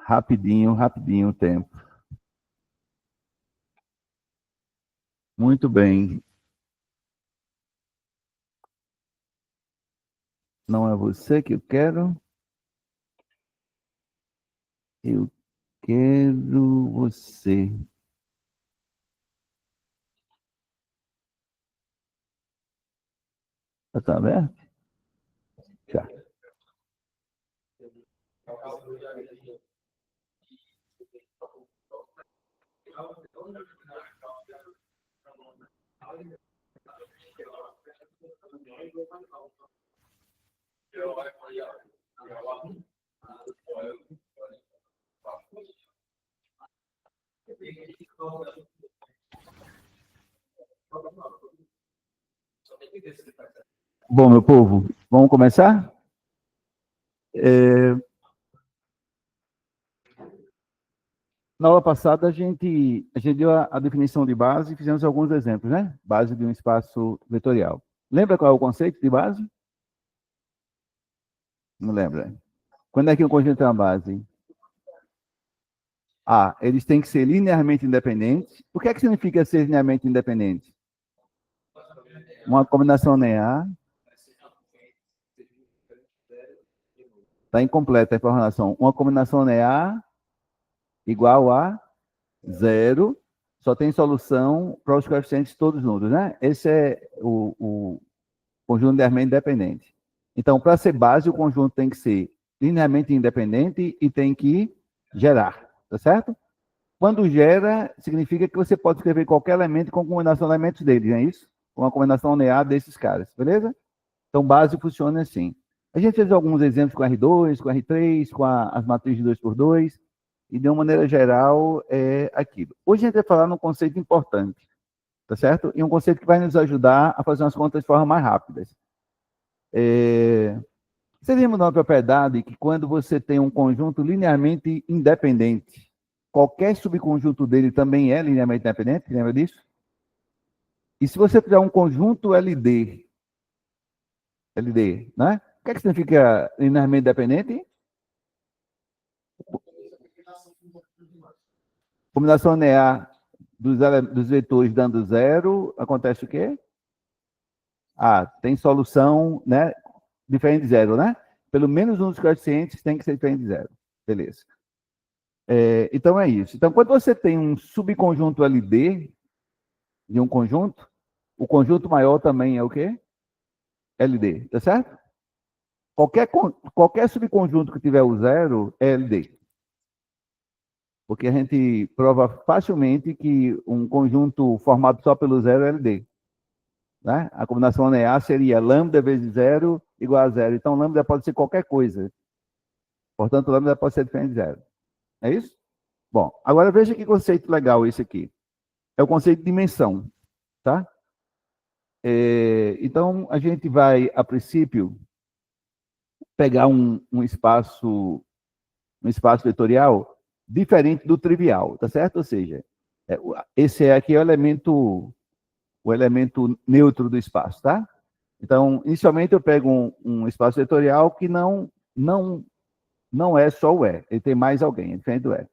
Rapidinho, rapidinho o tempo. Muito bem. Não é você que eu quero. Eu quero você. Está aberto? Já. Bom, meu povo, vamos começar? Na aula passada, a gente deu a definição de base e fizemos alguns exemplos, né? Base de um espaço vetorial. Lembra qual é o conceito de base? Não lembra? Quando é que um conjunto tem uma base? Eles têm que ser linearmente independentes. O que é que significa ser linearmente independente? Uma combinação linear. Está incompleta a informação. Uma combinação linear igual a zero, só tem solução para os coeficientes todos nulos, né? Esse é o conjunto linearmente independente. Então, para ser base, o conjunto tem que ser linearmente independente e tem que gerar, tá certo? Quando gera, significa que você pode escrever qualquer elemento com combinação de elementos dele, não é isso? Com uma combinação linear desses caras, beleza? Então, base funciona assim. A gente fez alguns exemplos com R2, com R3, com as matrizes de 2 por 2, e de uma maneira geral é aquilo. Hoje a gente vai falar num conceito importante, tá certo? E um conceito que vai nos ajudar a fazer umas contas de forma mais rápidas. Você lembra de uma propriedade que quando você tem um conjunto linearmente independente, qualquer subconjunto dele também é linearmente independente? Lembra disso? E se você tiver um conjunto LD, né? O que é que significa linearmente independente? Combinação linear dos vetores dando zero, acontece o quê? Tem solução, né? Diferente de zero, né? Pelo menos um dos coeficientes tem que ser diferente de zero. Beleza. Então é isso. Então, quando você tem um subconjunto LD de um conjunto, o conjunto maior também é o quê? LD, tá certo? Qualquer subconjunto que tiver o zero é LD. Porque a gente prova facilmente que um conjunto formado só pelo zero é LD. Né? A combinação linear seria lambda vezes zero igual a zero. Então, lambda pode ser qualquer coisa. Portanto, lambda pode ser diferente de zero. É isso? Bom, agora veja que conceito legal esse aqui. É o conceito de dimensão. Tá? Então, a gente vai, a princípio, pegar um espaço vetorial diferente do trivial, tá certo? Ou seja, esse aqui é o elemento neutro do espaço, tá? Então, inicialmente eu pego um espaço vetorial que não é só o E, ele tem mais alguém, é diferente do E.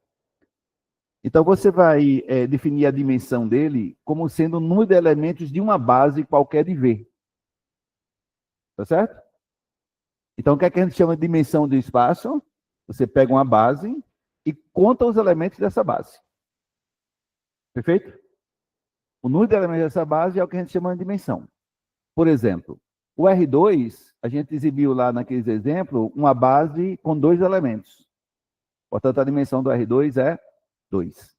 Então, você vai definir a dimensão dele como sendo o número de elementos de uma base qualquer de V. Tá certo? Então, o que é que a gente chama de dimensão do espaço? Você pega uma base e conta os elementos dessa base. Perfeito? O número de elementos dessa base é o que a gente chama de dimensão. Por exemplo, o R2, a gente exibiu lá naqueles exemplos uma base com 2 elementos. Portanto, a dimensão do R2 é 2.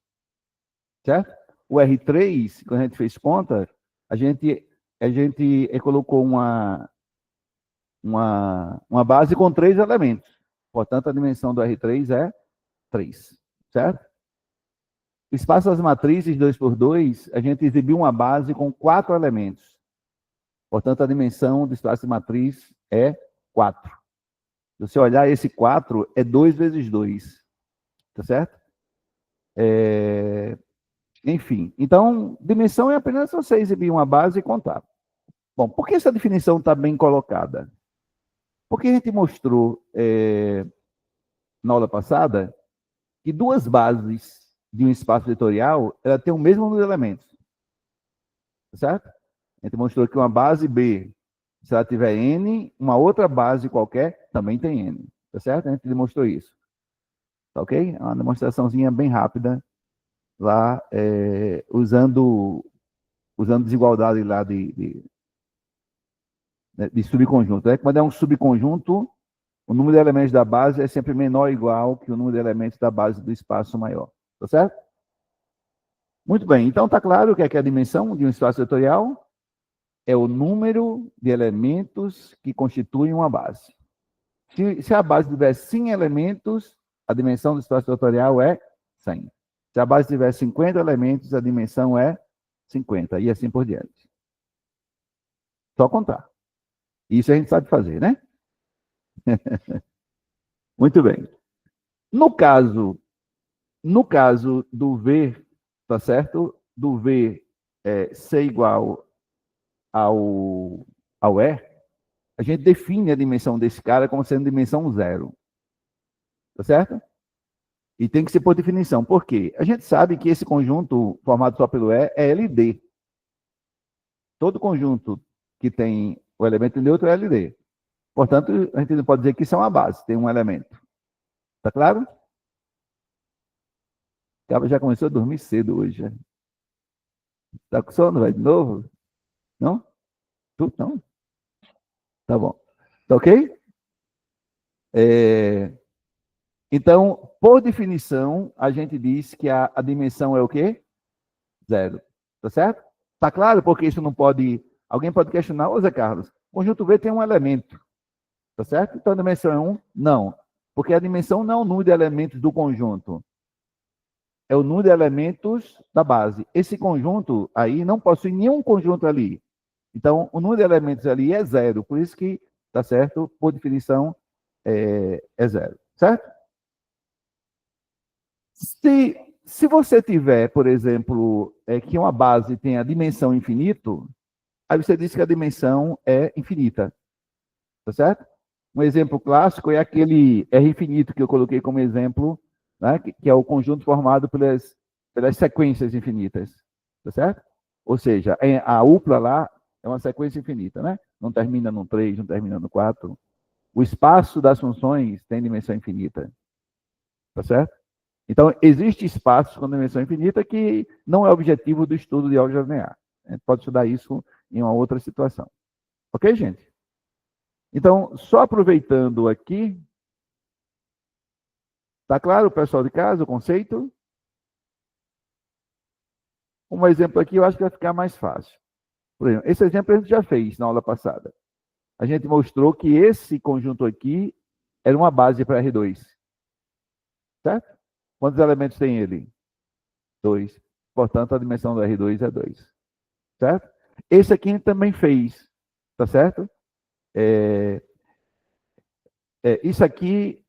Certo? O R3, quando a gente fez conta, a gente colocou uma base com 3 elementos. Portanto, a dimensão do R3 é 3. Certo? O espaço das matrizes 2 por 2, a gente exibiu uma base com 4 elementos. Portanto, a dimensão do espaço de matriz é 4. Se você olhar, esse 4 é 2 vezes 2. Tá certo? Enfim, então, dimensão é apenas você exibir uma base e contar. Bom, por que essa definição está bem colocada? Porque a gente mostrou na aula passada que duas bases de um espaço vetorial, ela tem o mesmo número de elementos. Certo? A gente mostrou que uma base B, se ela tiver N, uma outra base qualquer também tem N. Tá certo? A gente demonstrou isso. Tá ok? É uma demonstraçãozinha bem rápida lá, usando desigualdade lá de subconjunto. Né? Quando é um subconjunto, o número de elementos da base é sempre menor ou igual que o número de elementos da base do espaço maior. Tá certo? Muito bem. Então, está claro o que é a dimensão de um espaço vetorial? É o número de elementos que constituem uma base. Se a base tiver 100 elementos, a dimensão do espaço vetorial é 100. Se a base tiver 50 elementos, a dimensão é 50, e assim por diante. Só contar. Isso a gente sabe fazer, né? Muito bem. No caso do V, tá certo? Do V ser igual ao E, a gente define a dimensão desse cara como sendo dimensão 0. Tá certo? E tem que ser por definição. Por quê? A gente sabe que esse conjunto formado só pelo E é LD. Todo conjunto que tem o elemento neutro é LD. Portanto, a gente não pode dizer que isso é uma base, tem um elemento. Tá claro? O cara já começou a dormir cedo hoje. Já. Tá com sono, vai de novo? Não? Tu não? Tá bom. Tá ok? Então, por definição, a gente diz que a dimensão é o quê? 0. Tá certo? Tá claro? Porque isso não pode... Alguém pode questionar, ô Zé Carlos, o conjunto V tem um elemento. Tá certo? Então a dimensão é 1? Não. Porque a dimensão não é o número de elementos do conjunto. É o número de elementos da base. Esse conjunto aí não possui nenhum conjunto ali. Então, o número de elementos ali é 0. Por isso que, tá certo? Por definição, é 0. Certo? Se você tiver, por exemplo, que uma base tem a dimensão infinito, aí você diz que a dimensão é infinita. Tá certo? Um exemplo clássico é aquele R infinito que eu coloquei como exemplo, né, que é o conjunto formado pelas sequências infinitas. Tá certo? Ou seja, a upla lá é uma sequência infinita, né? Não termina no 3, não termina no 4. O espaço das funções tem dimensão infinita. Tá certo? Então, existe espaços com dimensão infinita que não é objetivo do estudo de álgebra linear. A gente pode estudar isso em uma outra situação. Ok, gente? Então, só aproveitando aqui, tá claro, pessoal de casa, o conceito? Um exemplo aqui eu acho que vai ficar mais fácil. Por exemplo, esse exemplo a gente já fez na aula passada. A gente mostrou que esse conjunto aqui era uma base para R2. Certo? Quantos elementos tem ele? 2. Portanto, a dimensão do R2 é 2. Certo? Esse aqui a gente também fez. Tá certo? Isso aqui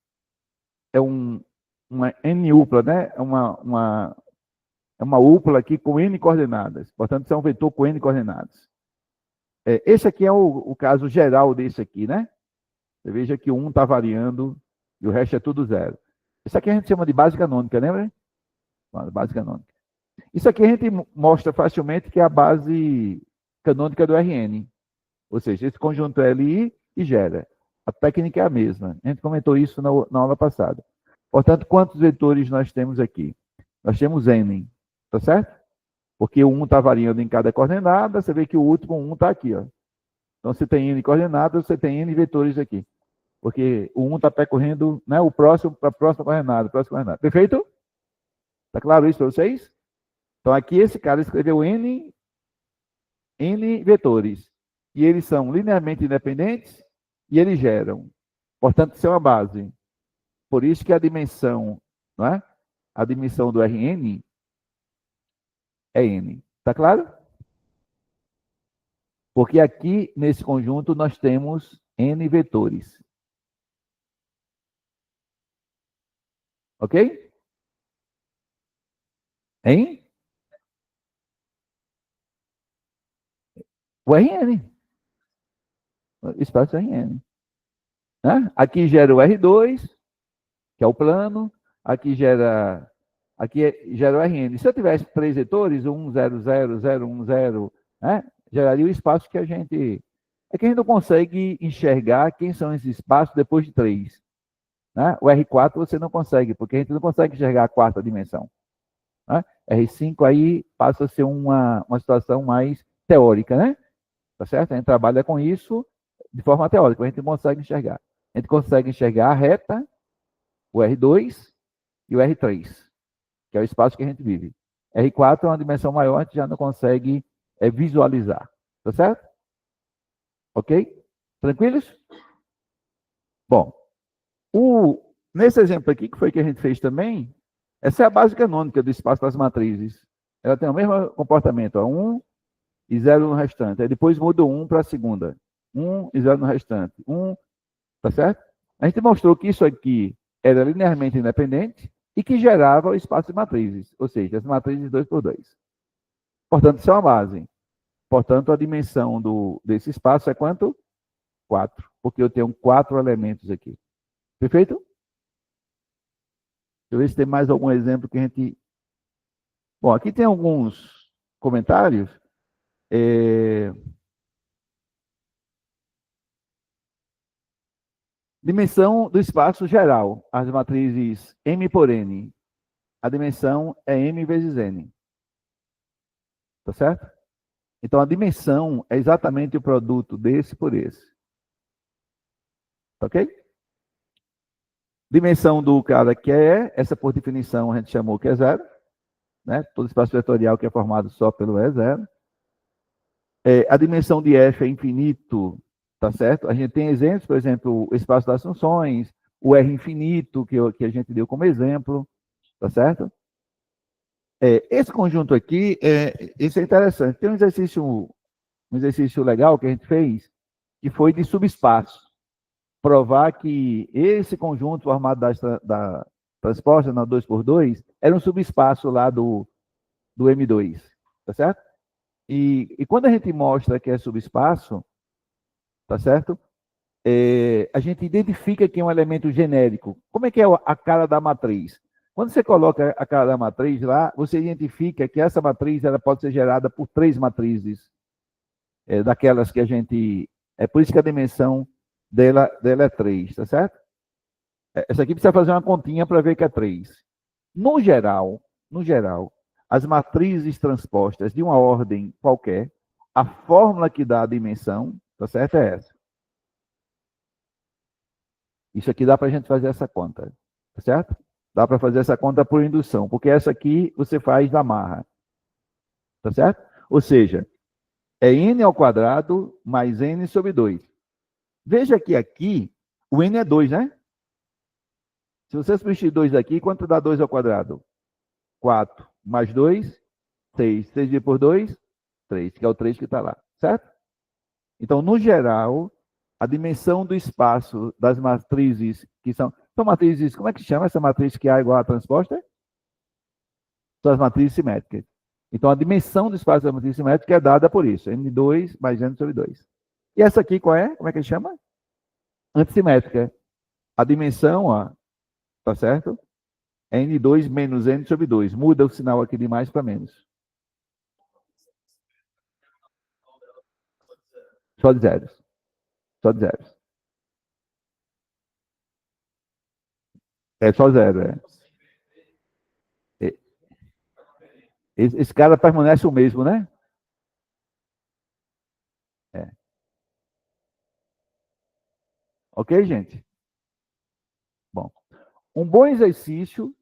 é uma N-upla, né? É uma upla aqui com N coordenadas. Portanto, isso é um vetor com N coordenadas. Esse aqui é o caso geral desse aqui, né? Você veja que o 1 está variando e o resto é tudo 0. Isso aqui a gente chama de base canônica, lembra? Base canônica. Isso aqui a gente mostra facilmente que é a base canônica do Rn. Ou seja, esse conjunto é Li e gera. A técnica é a mesma. A gente comentou isso na aula passada. Portanto, quantos vetores nós temos aqui? Nós temos N, tá certo? Porque o 1 está variando em cada coordenada, você vê que o último 1 está aqui. Ó. Então, se tem N coordenadas, você tem N vetores aqui. Porque o 1 está percorrendo, né, o próximo para a próxima coordenada, Perfeito? Está claro isso para vocês? Então, aqui esse cara escreveu N vetores. E eles são linearmente independentes e eles geram. Portanto, isso é uma base. Por isso que a dimensão, não é? A dimensão do Rn é N. Está claro? Porque aqui, nesse conjunto, nós temos N vetores. Ok? Hein? O Rn. O espaço Rn. Né? Aqui gera o R2, que é o plano. gera o Rn. Se eu tivesse 3 vetores, 1, 0, 0, 0, 1, 0, né? Geraria o espaço que a gente... É que a gente não consegue enxergar quem são esses espaços depois de 3. Né? O R4 você não consegue, porque a gente não consegue enxergar a quarta dimensão. Né? R5 aí passa a ser uma situação mais teórica, né? Tá certo? A gente trabalha com isso de forma teórica, a gente consegue enxergar. A gente consegue enxergar a reta, o R2 e o R3, que é o espaço que a gente vive. R4 é uma dimensão maior, a gente já não consegue visualizar. Tá certo? Ok? Tranquilos? Bom, nesse exemplo aqui, que foi que a gente fez também, essa é a base canônica do espaço das matrizes. Ela tem o mesmo comportamento, ó, 1 e 0 no restante. Aí depois muda o 1 para a segunda. 1 e 0 no restante. 1, tá certo? A gente mostrou que isso aqui era linearmente independente e que gerava o espaço de matrizes, ou seja, as matrizes 2 por 2. Portanto, isso é uma base. Portanto, a dimensão desse espaço é quanto? 4, porque eu tenho 4 elementos aqui. Perfeito? Deixa eu ver se tem mais algum exemplo que a gente... Bom, aqui tem alguns comentários. Dimensão do espaço geral, as matrizes M por N. A dimensão é M vezes N. Tá certo? Então, a dimensão é exatamente o produto desse por esse. Tá ok? Dimensão do cara que é, essa por definição a gente chamou que é zero. Né? Todo espaço vetorial que é formado só pelo E zero. A dimensão de F é infinito, tá certo? A gente tem exemplos, por exemplo, o espaço das funções, o R infinito, que a gente deu como exemplo, tá certo? Esse conjunto aqui, isso é interessante. Tem um exercício legal que a gente fez, que foi de subespaço. Provar que esse conjunto formado da transposta na 2x2 era um subespaço lá do M2, tá certo? E quando a gente mostra que é subespaço, tá certo? A gente identifica que é um elemento genérico. Como é que é a cara da matriz? Quando você coloca a cara da matriz lá, você identifica que essa matriz ela pode ser gerada por 3 matrizes, daquelas que a gente... É por isso que a dimensão dela é 3, tá certo? Essa aqui precisa fazer uma continha para ver que é 3. No geral, as matrizes transpostas de uma ordem qualquer, a fórmula que dá a dimensão, tá certo? É essa. Isso aqui dá para a gente fazer essa conta, tá certo? Dá para fazer essa conta por indução, porque essa aqui você faz na marra, tá certo? Ou seja, é n ao quadrado mais n sobre 2. Veja que aqui, o n é 2, né? Se você substituir 2 aqui, quanto dá 2 ao quadrado? 4 mais 2, 6. 6 dividido por 2, 3, que é o 3 que está lá, certo? Então, no geral, a dimensão do espaço das matrizes que são matrizes, como é que chama essa matriz que A igual a transposta? São as matrizes simétricas. Então, a dimensão do espaço da matriz simétrica é dada por isso, N2 mais N sobre 2. E essa aqui qual é? Como é que chama? Antissimétrica. A dimensão, ó, tá certo? É N2 menos N sobre 2. Muda o sinal aqui de mais para menos. Só de zeros. Só de zeros. É só zero, Esse cara permanece o mesmo, né? É. Ok, gente? Bom, o bom exercício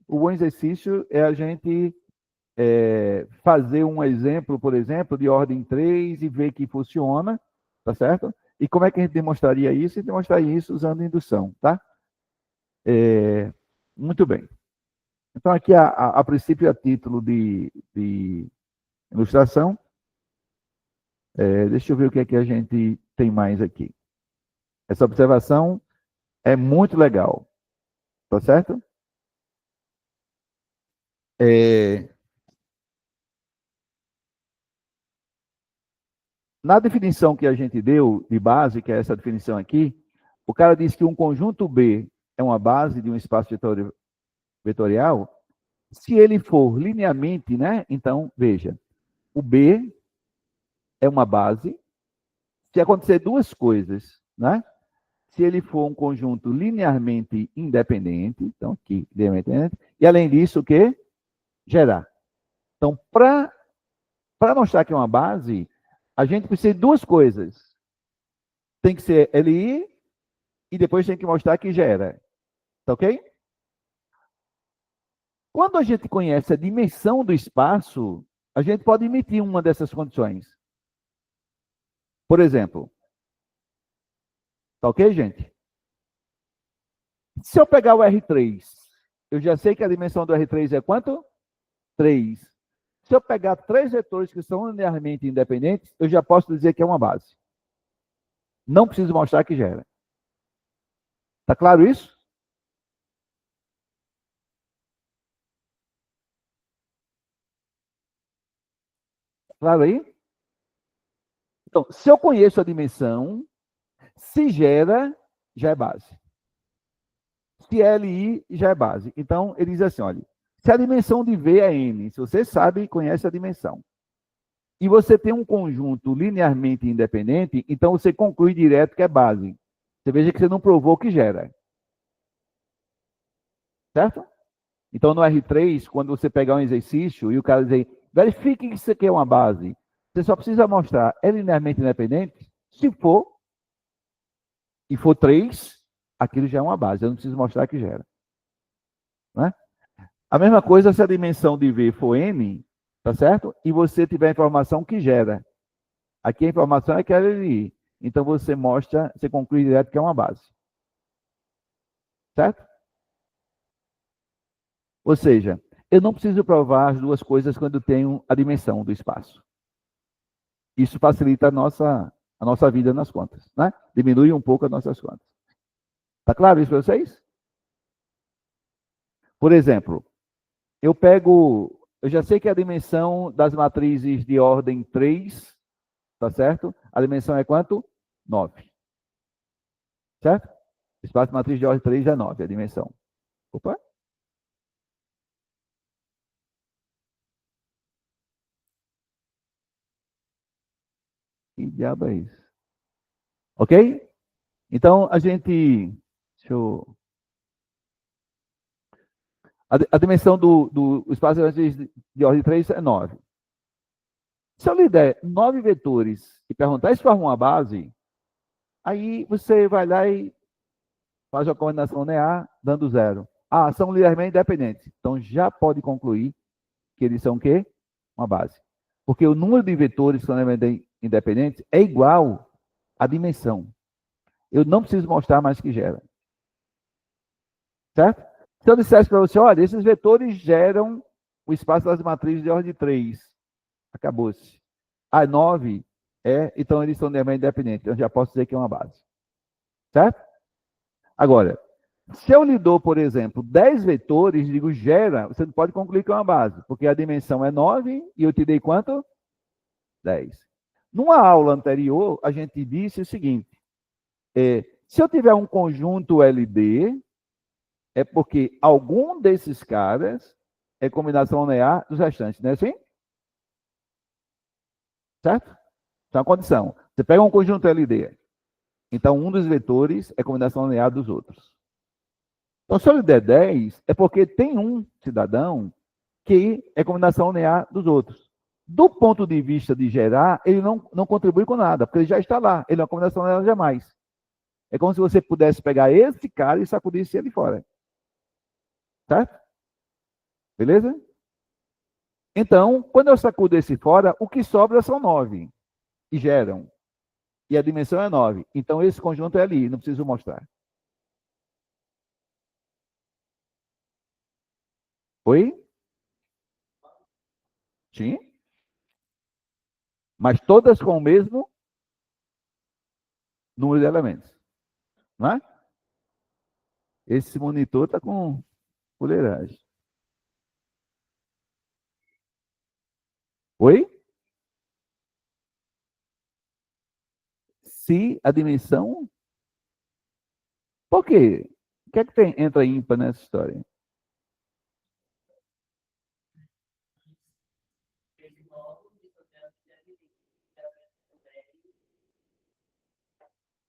é a gente fazer um exemplo, por exemplo, de ordem 3 e ver que funciona, tá certo? E como é que a gente demonstraria isso? A gente demonstraria isso usando indução, tá? Muito bem. Então, aqui, a princípio, a título de ilustração, deixa eu ver o que é que a gente tem mais aqui. Essa observação é muito legal, tá certo? Na definição que a gente deu de base, que é essa definição aqui, o cara diz que um conjunto B é uma base de um espaço vetorial. vetorial, se ele for linearmente, né? Então, veja, o B é uma base. Se acontecer duas coisas, né? Se ele for um conjunto linearmente independente, então aqui, linearmente independente, e além disso, o quê? Gerar. Então, para mostrar que é uma base, a gente precisa de duas coisas. Tem que ser LI e depois tem que mostrar que gera. Tá ok? Quando a gente conhece a dimensão do espaço, a gente pode emitir uma dessas condições. Por exemplo, tá ok, gente? Se eu pegar o R3, eu já sei que a dimensão do R3 é quanto? 3. Se eu pegar três vetores que são linearmente independentes, eu já posso dizer que é uma base. Não preciso mostrar que gera. Tá claro isso? Claro aí? Então, se eu conheço a dimensão, se gera, já é base. Se LI, já é base. Então, ele diz assim, olha, se a dimensão de V é N, se você sabe e conhece a dimensão, e você tem um conjunto linearmente independente, então você conclui direto que é base. Você veja que você não provou que gera. Certo? Então, no R3, quando você pegar um exercício e o cara dizer, verifique que isso aqui é uma base, você só precisa mostrar, é linearmente independente? Se for, e for 3, aquilo já é uma base. Eu não preciso mostrar que gera. Né? A mesma coisa se a dimensão de V for N, tá certo? E você tiver a informação que gera. Aqui a informação é que é LI. Então você mostra, você conclui direto que é uma base. Certo? Ou seja, eu não preciso provar as duas coisas quando eu tenho a dimensão do espaço. Isso facilita a nossa vida nas contas, né? Diminui um pouco as nossas contas. Tá claro isso para vocês? Por exemplo, eu já sei que a dimensão das matrizes de ordem 3, tá certo? A dimensão é quanto? 9. Certo? Espaço de matriz de ordem 3 é 9, a dimensão. Opa. Que diabo é isso? Ok? Então, a gente. Deixa eu. A dimensão do espaço de ordem 3 é 9. Se eu lhe der 9 vetores e perguntar se forma uma base, aí você vai lá e faz a combinação linear, dando zero. Ah, são linearmente independentes. Então, já pode concluir que eles são o quê? Uma base. Porque o número de vetores que são linearmente independentes é igual à dimensão. Eu não preciso mostrar mais que gera. Certo? Se eu dissesse para você, olha, esses vetores geram o espaço das matrizes de ordem 3. Acabou-se. A 9 então eles são independentes. Eu já posso dizer que é uma base. Certo? Agora, se eu lhe dou, por exemplo, 10 vetores, digo gera, você não pode concluir que é uma base, porque a dimensão é 9 e eu te dei quanto? 10. Numa aula anterior, a gente disse o seguinte: se eu tiver um conjunto LD, é porque algum desses caras é combinação linear dos restantes, não é assim? Certo? Então, a condição. Você pega um conjunto LD, então um dos vetores é combinação linear dos outros. Então, se eu lhe der 10, é porque tem um cidadão que é combinação linear dos outros. Do ponto de vista de gerar, ele não contribui com nada, porque ele já está lá. Ele é uma combinação linear jamais. É como se você pudesse pegar esse cara e sacudisse ele fora. Certo? Beleza? Então, quando eu sacudo esse fora, o que sobra são 9 e geram. E a dimensão é 9. Então, esse conjunto é ali, não preciso mostrar. Oi? Sim. Mas todas com o mesmo número de elementos. Não é? Esse monitor está com fuleiragem. Oi? Se a dimensão. Por quê? O que é que tem, entra ímpar nessa história?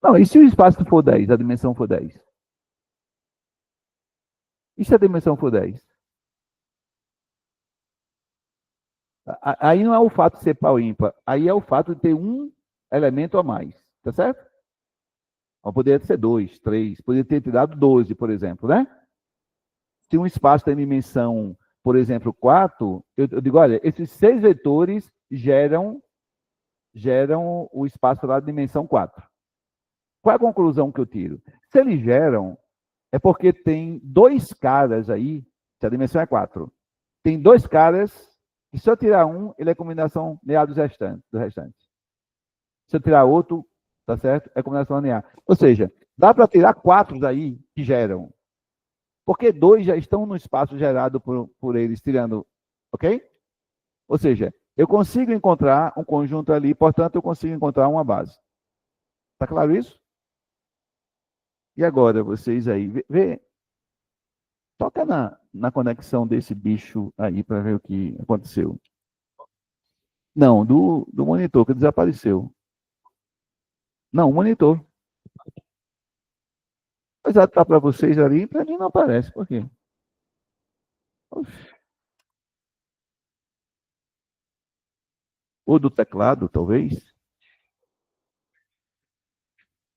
Não, e se o espaço for 10, a dimensão for 10? E se a dimensão for 10? Aí não é o fato de ser pau ímpar, aí é o fato de ter um elemento a mais, tá certo? Mas poderia ser 2, 3, poderia ter te dado 12, por exemplo, né? Se um espaço tem dimensão, por exemplo, 4, eu digo, olha, esses 6 vetores geram o espaço lá de dimensão 4. Qual é a conclusão que eu tiro? Se eles geram, é porque tem dois caras aí, se a dimensão é 4, tem dois caras que se eu tirar um, ele é combinação linear dos restantes. Se eu tirar outro, tá certo? É combinação linear. Ou seja, dá para tirar 4 daí que geram. Porque dois já estão no espaço gerado por eles, tirando, ok? Ou seja, eu consigo encontrar um conjunto ali, portanto, eu consigo encontrar uma base. Tá claro isso? E agora, vocês aí, toca na conexão desse bicho aí para ver o que aconteceu. Não, do monitor que desapareceu. Não, o monitor. Apesar de estar para vocês ali, para mim não aparece. Por quê? Ou do teclado, talvez.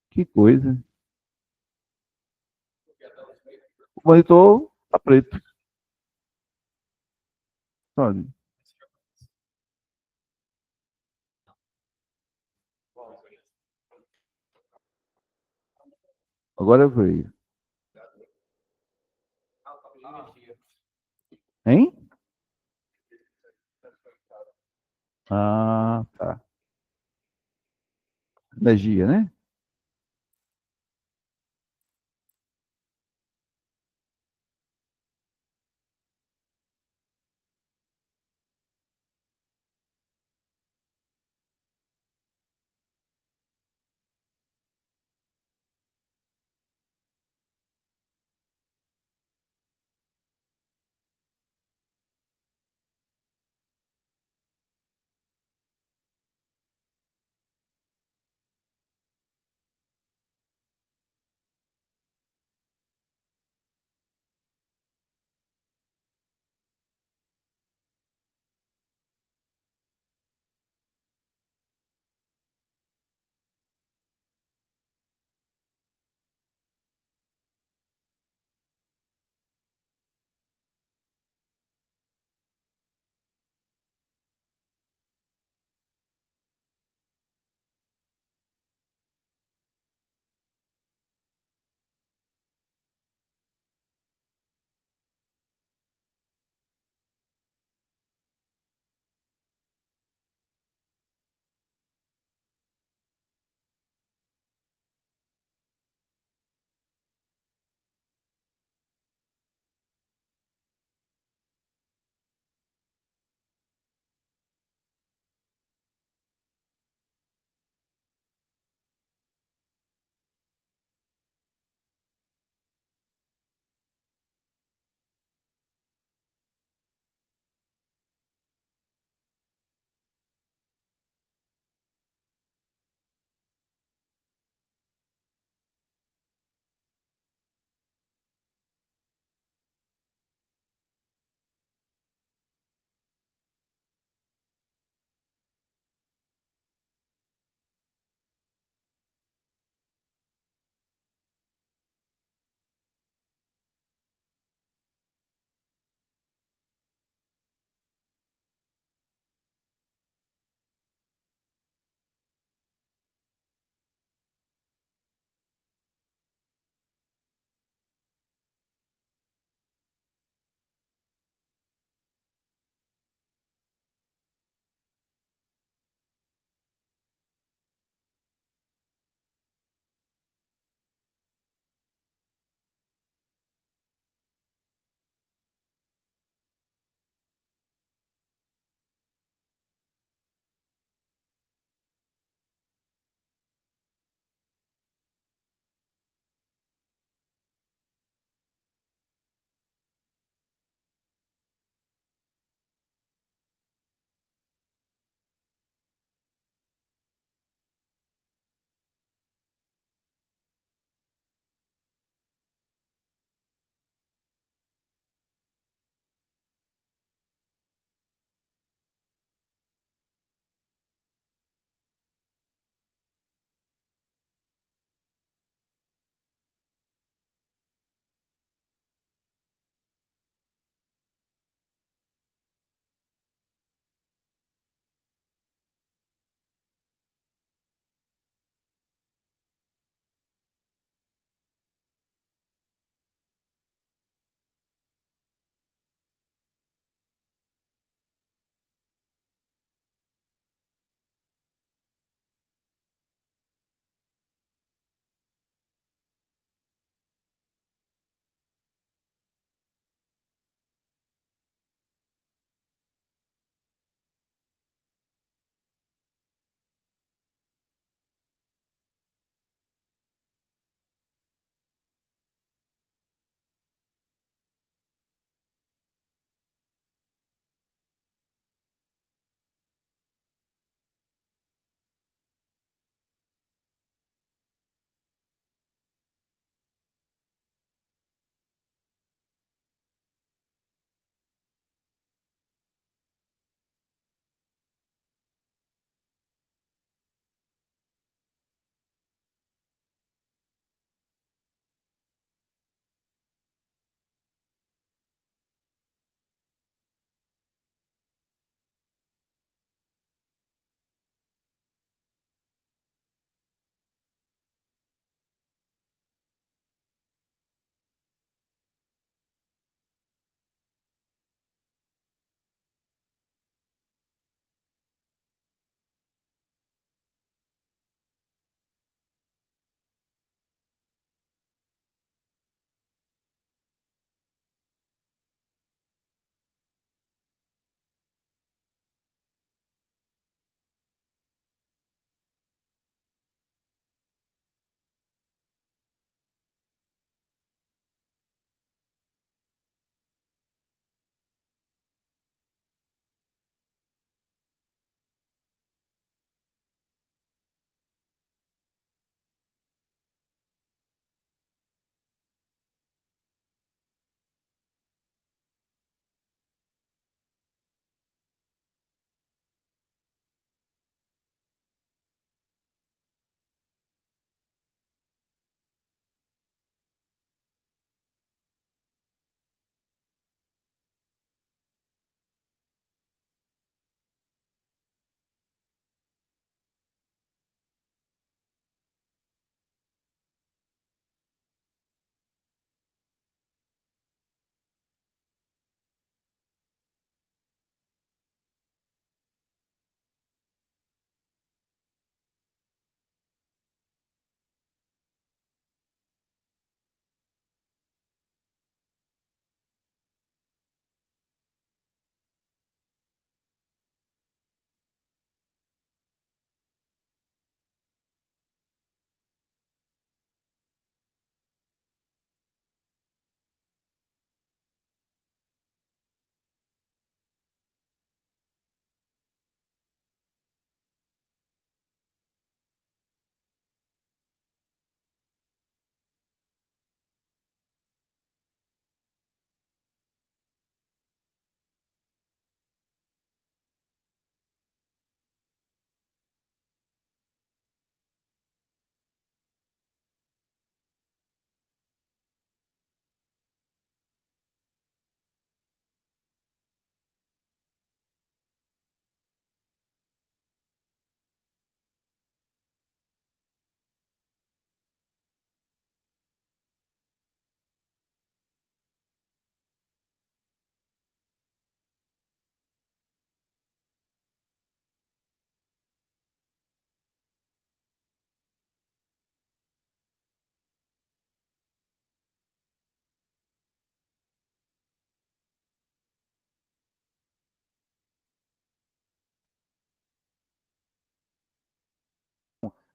Que coisa. O monitor está preto. Olha, agora veio. Hein? Ah, tá. Energia, né?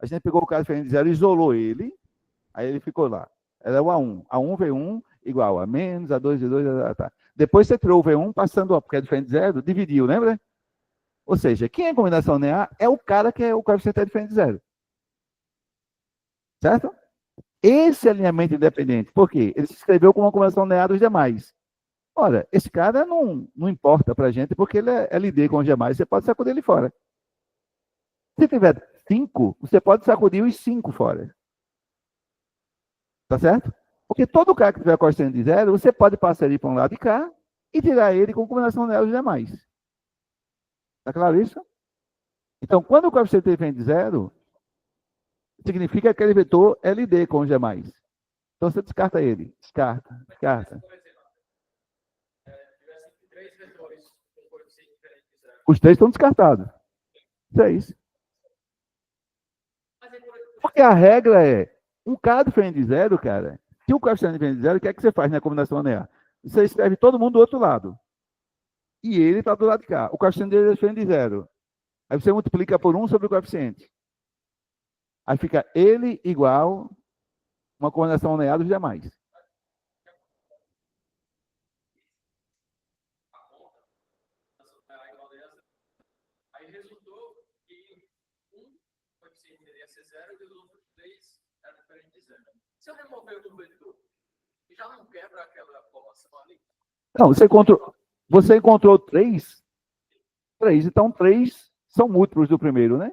A gente pegou o cara diferente de zero, isolou ele, aí ele ficou lá. Era o A1. A1 V1 igual a menos, A2 V2, tá. Depois você tirou o V1, passando, porque é diferente de zero, dividiu, lembra? Ou seja, quem é combinação linear é o cara que é o coeficiente é diferente de zero. Certo? Esse alinhamento independente. Por quê? Ele se escreveu como uma combinação linear dos demais. Ora, esse cara não importa para a gente, porque ele é LD com os demais, você pode sacudir ele fora. Se tiver 5, você pode sacudir os 5 fora. Tá certo? Porque todo cara que tiver coeficiente de zero, você pode passar ele para um lado de cá e tirar ele com combinação linear dos demais. Tá claro isso? Então, quando o coeficiente é diferente de zero, significa que aquele vetor é LD com os demais. Então, você descarta ele. Descarta, descarta. Os três estão descartados. Isso é isso. Porque a regra é, um cara diferente de zero, cara, se o coeficiente é diferente de zero, o que é que você faz na combinação linear? Você escreve todo mundo do outro lado. E ele está do lado de cá. O coeficiente dele é diferente de zero. Aí você multiplica por 1 sobre o coeficiente. Aí fica ele igual uma combinação linear dos demais. Aí resultou que um coeficiente deveria ser zero e os outros três eram diferentes de zero. Se eu remover o vetor, já não quebra aquela formação ali? Não, você encontrou três. Três, então três são múltiplos do primeiro, né?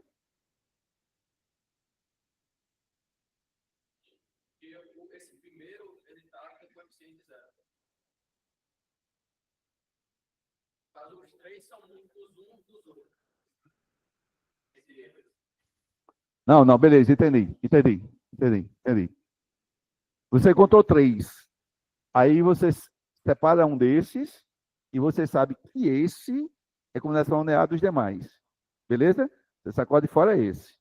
Esse primeiro, ele está com coeficiente zero. Mas os três são múltiplos uns dos outros. Não, beleza, entendi. Você encontrou três. Aí você separa um desses e você sabe que esse é combinação linear dos demais. Beleza? Você sacode fora esse.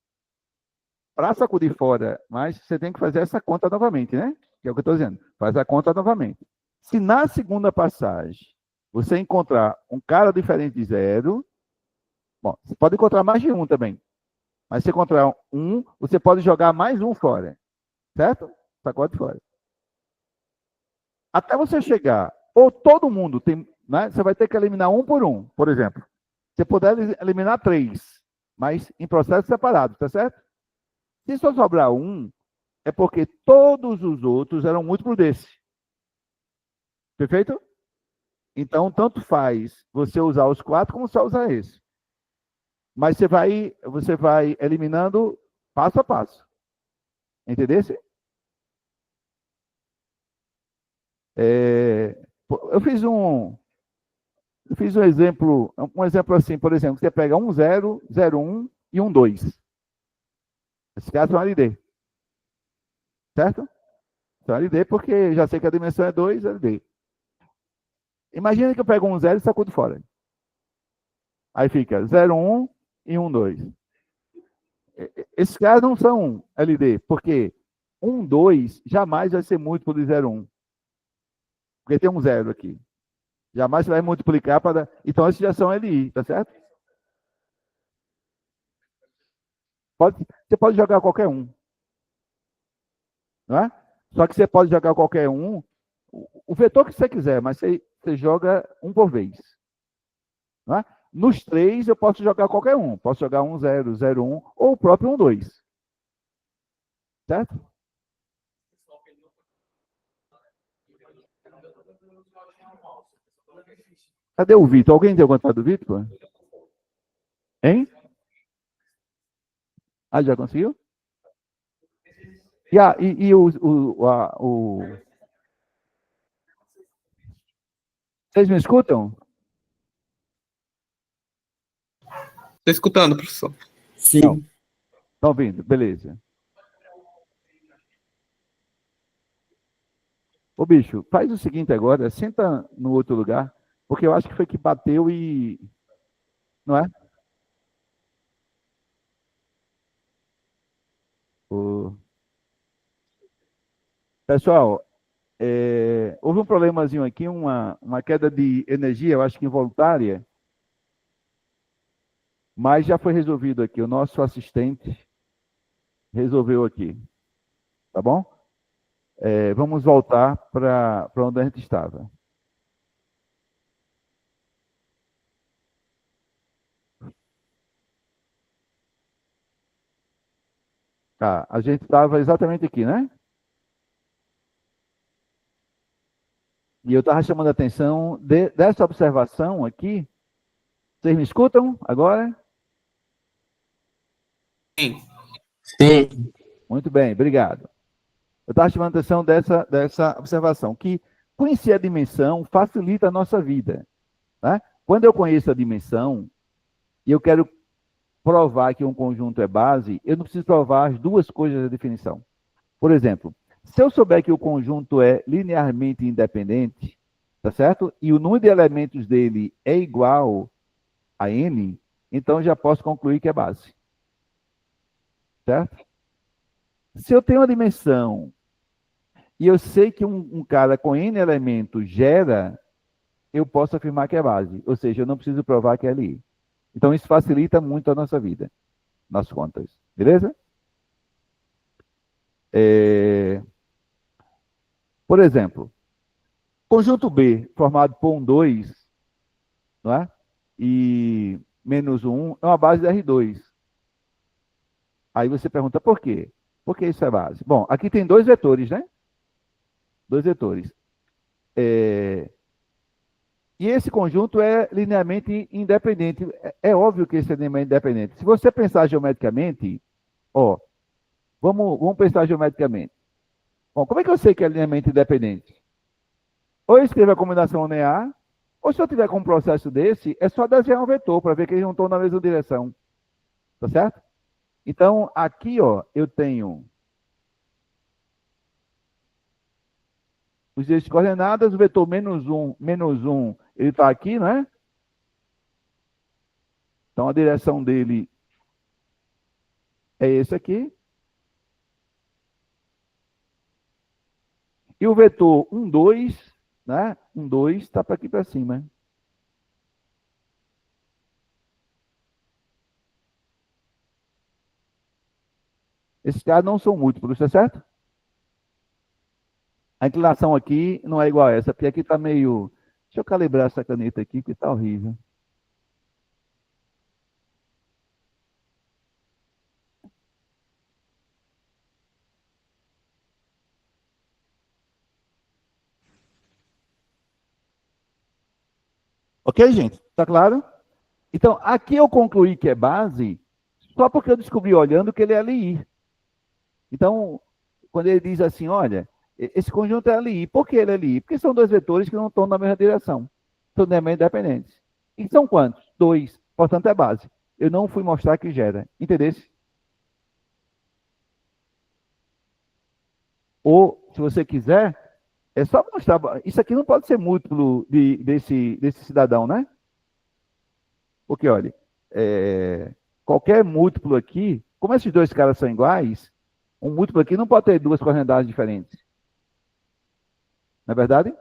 Para sacudir fora, mas você tem que fazer essa conta novamente, né? Que é o que eu estou dizendo. Faz a conta novamente. Se na segunda passagem você encontrar um cara diferente de zero, bom, você pode encontrar mais de um também. Mas se encontrar um, você pode jogar mais um fora. Certo? Sacode fora. Até você chegar, ou todo mundo tem, né? Você vai ter que eliminar um, por exemplo. Você puder eliminar três, mas em processos separados, tá certo? Se só sobrar um, é porque todos os outros eram múltiplos desse. Perfeito? Então, tanto faz você usar os quatro como só usar esse. Mas você vai eliminando passo a passo. Entendeu? Eu fiz um exemplo assim, por exemplo, você pega 1, 0, 0, 1 e 1, 2. Esse caso é um LD. Certo? Então, LD porque já sei que a dimensão é 2, LD. Imagina que eu pego um 0 e sacudo fora. Aí fica 0, 1 e 1, 2. Esses caras não são LD, porque 1, 2 jamais vai ser múltiplo de 0, 1. Porque tem um 0 aqui. Jamais você vai multiplicar para. Então, esses já são LI, tá certo? Você pode jogar qualquer um. Não é? Só que você pode jogar qualquer um, o vetor que você quiser, mas você joga um por vez. Não é? Nos três, eu posso jogar qualquer um. Posso jogar 1, 0, 0, 1, ou o próprio 1, 2. Certo? Cadê o Vitor? Alguém deu contato do Vitor? Hein? Ah, já conseguiu? Vocês me escutam? Estou escutando, professor. Sim. Estão ouvindo? Beleza. Ô, bicho, faz o seguinte agora, senta no outro lugar, porque eu acho que foi que bateu e... Não é? Pessoal, houve um problemazinho aqui, uma queda de energia, eu acho que involuntária, mas já foi resolvido aqui. O nosso assistente resolveu aqui. Tá bom? Vamos voltar para onde a gente estava. Tá, a gente estava exatamente aqui, né? E eu estava chamando a atenção dessa observação aqui. Vocês me escutam agora? Sim. Sim. Muito bem, obrigado. Eu estava chamando a atenção dessa observação, que conhecer a dimensão facilita a nossa vida. Né? Quando eu conheço a dimensão e eu quero provar que um conjunto é base, eu não preciso provar as duas coisas da definição. Por exemplo, se eu souber que o conjunto é linearmente independente, tá certo? E o número de elementos dele é igual a n, então eu já posso concluir que é base. Certo? Se eu tenho uma dimensão e eu sei que um cara com n elementos gera, eu posso afirmar que é base. Ou seja, eu não preciso provar que é Li. Então isso facilita muito a nossa vida, nas contas. Beleza? Por exemplo, conjunto B formado por um 2, não é? E menos um é uma base de R2. Aí você pergunta por quê? Por que isso é base? Bom, aqui tem dois vetores, né? Dois vetores. E esse conjunto é linearmente independente. É óbvio que esse é linearmente independente. Se você pensar geometricamente, ó, vamos pensar geometricamente. Bom, como é que eu sei que é linearmente independente? Ou eu escrevo a combinação linear, ou se eu tiver com um processo desse, é só desenhar um vetor para ver que eles não estão na mesma direção. Tá certo? Então, aqui, ó, eu tenho os eixos de coordenadas, o vetor menos um, ele está aqui, né? Então, a direção dele é esse aqui. E o vetor 1, 2, né? 1, 2 está para aqui para cima. Esses caras não são múltiplos, tá certo? A inclinação aqui não é igual a essa, porque aqui está meio... Deixa eu calibrar essa caneta aqui, que está horrível. Ok, gente? Tá claro? Então, aqui eu concluí que é base só porque eu descobri olhando que ele é LI. Então, quando ele diz assim, olha, esse conjunto é LI. Por que ele é LI? Porque são dois vetores que não estão na mesma direção. São independentes. E são quantos? Dois. Portanto, é base. Eu não fui mostrar que gera. Entendesse? Ou, se você quiser, é só mostrar. Isso aqui não pode ser múltiplo desse cidadão, né? Porque, olha, qualquer múltiplo aqui, como esses dois caras são iguais, um múltiplo aqui não pode ter duas coordenadas diferentes. Não é verdade?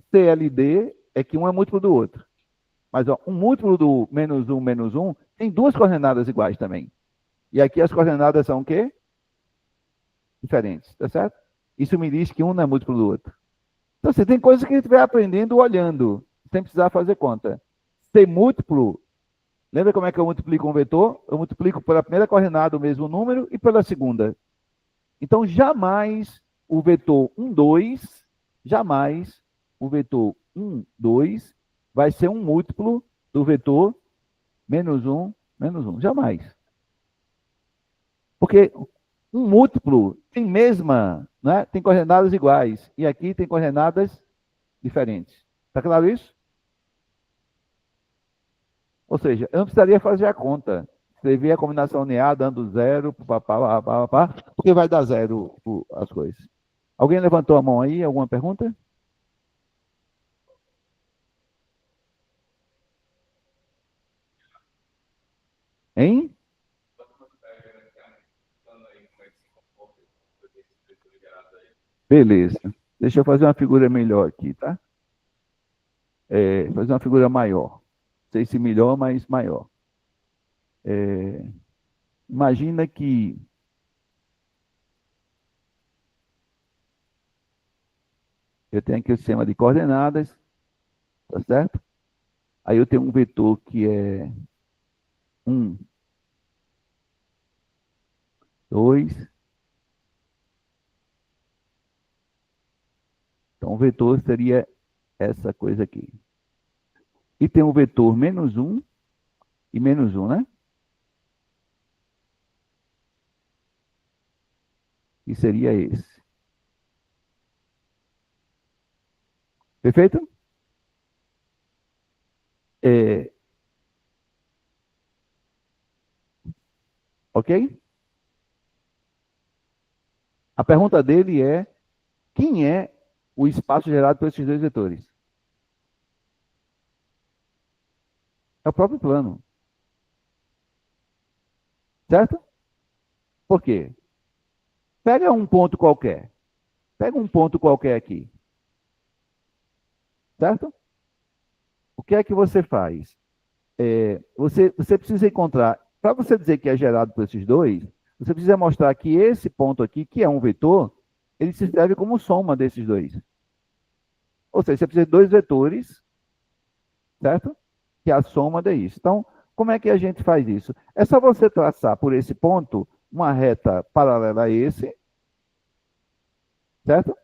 CLD é que um é múltiplo do outro. Mas ó, um múltiplo do menos um tem duas coordenadas iguais também. E aqui as coordenadas são o quê? Diferentes, tá certo? Isso me diz que um não é múltiplo do outro. Então, você tem coisas que a gente vai aprendendo olhando, sem precisar fazer conta. Ser múltiplo, lembra como é que eu multiplico um vetor? Eu multiplico pela primeira coordenada o mesmo número e pela segunda. Então, jamais o vetor 1, 2, jamais o vetor 1, 2 vai ser um múltiplo do vetor menos 1, menos 1. Jamais. Porque um múltiplo tem né, tem coordenadas iguais. E aqui tem coordenadas diferentes. Está claro isso? Ou seja, eu não precisaria fazer a conta. Escrever a combinação linear dando zero, porque vai dar zero as coisas. Alguém levantou a mão aí? Alguma pergunta? Hein? Beleza. Deixa eu fazer uma figura melhor aqui, tá? Fazer uma figura maior. Não sei se melhor, mas maior. Imagina que Eu tenho aqui o sistema de coordenadas, tá certo? Aí eu tenho um vetor que é 1, 2. Então, o vetor seria essa coisa aqui. E tem o vetor -1 e -1, né? Que seria esse. Perfeito? É, ok? A pergunta dele é: quem é o espaço gerado por esses dois vetores? É o próprio plano. Certo? Por quê? Pega um ponto qualquer. Pega um ponto qualquer aqui. Certo? O que é que você faz? Você precisa encontrar, para você dizer que é gerado por esses dois, você precisa mostrar que esse ponto aqui, que é um vetor, ele se escreve como soma desses dois. Ou seja, você precisa de dois vetores, certo? Que é a soma disso. Então, como é que a gente faz isso? É só você traçar por esse ponto uma reta paralela a esse, certo?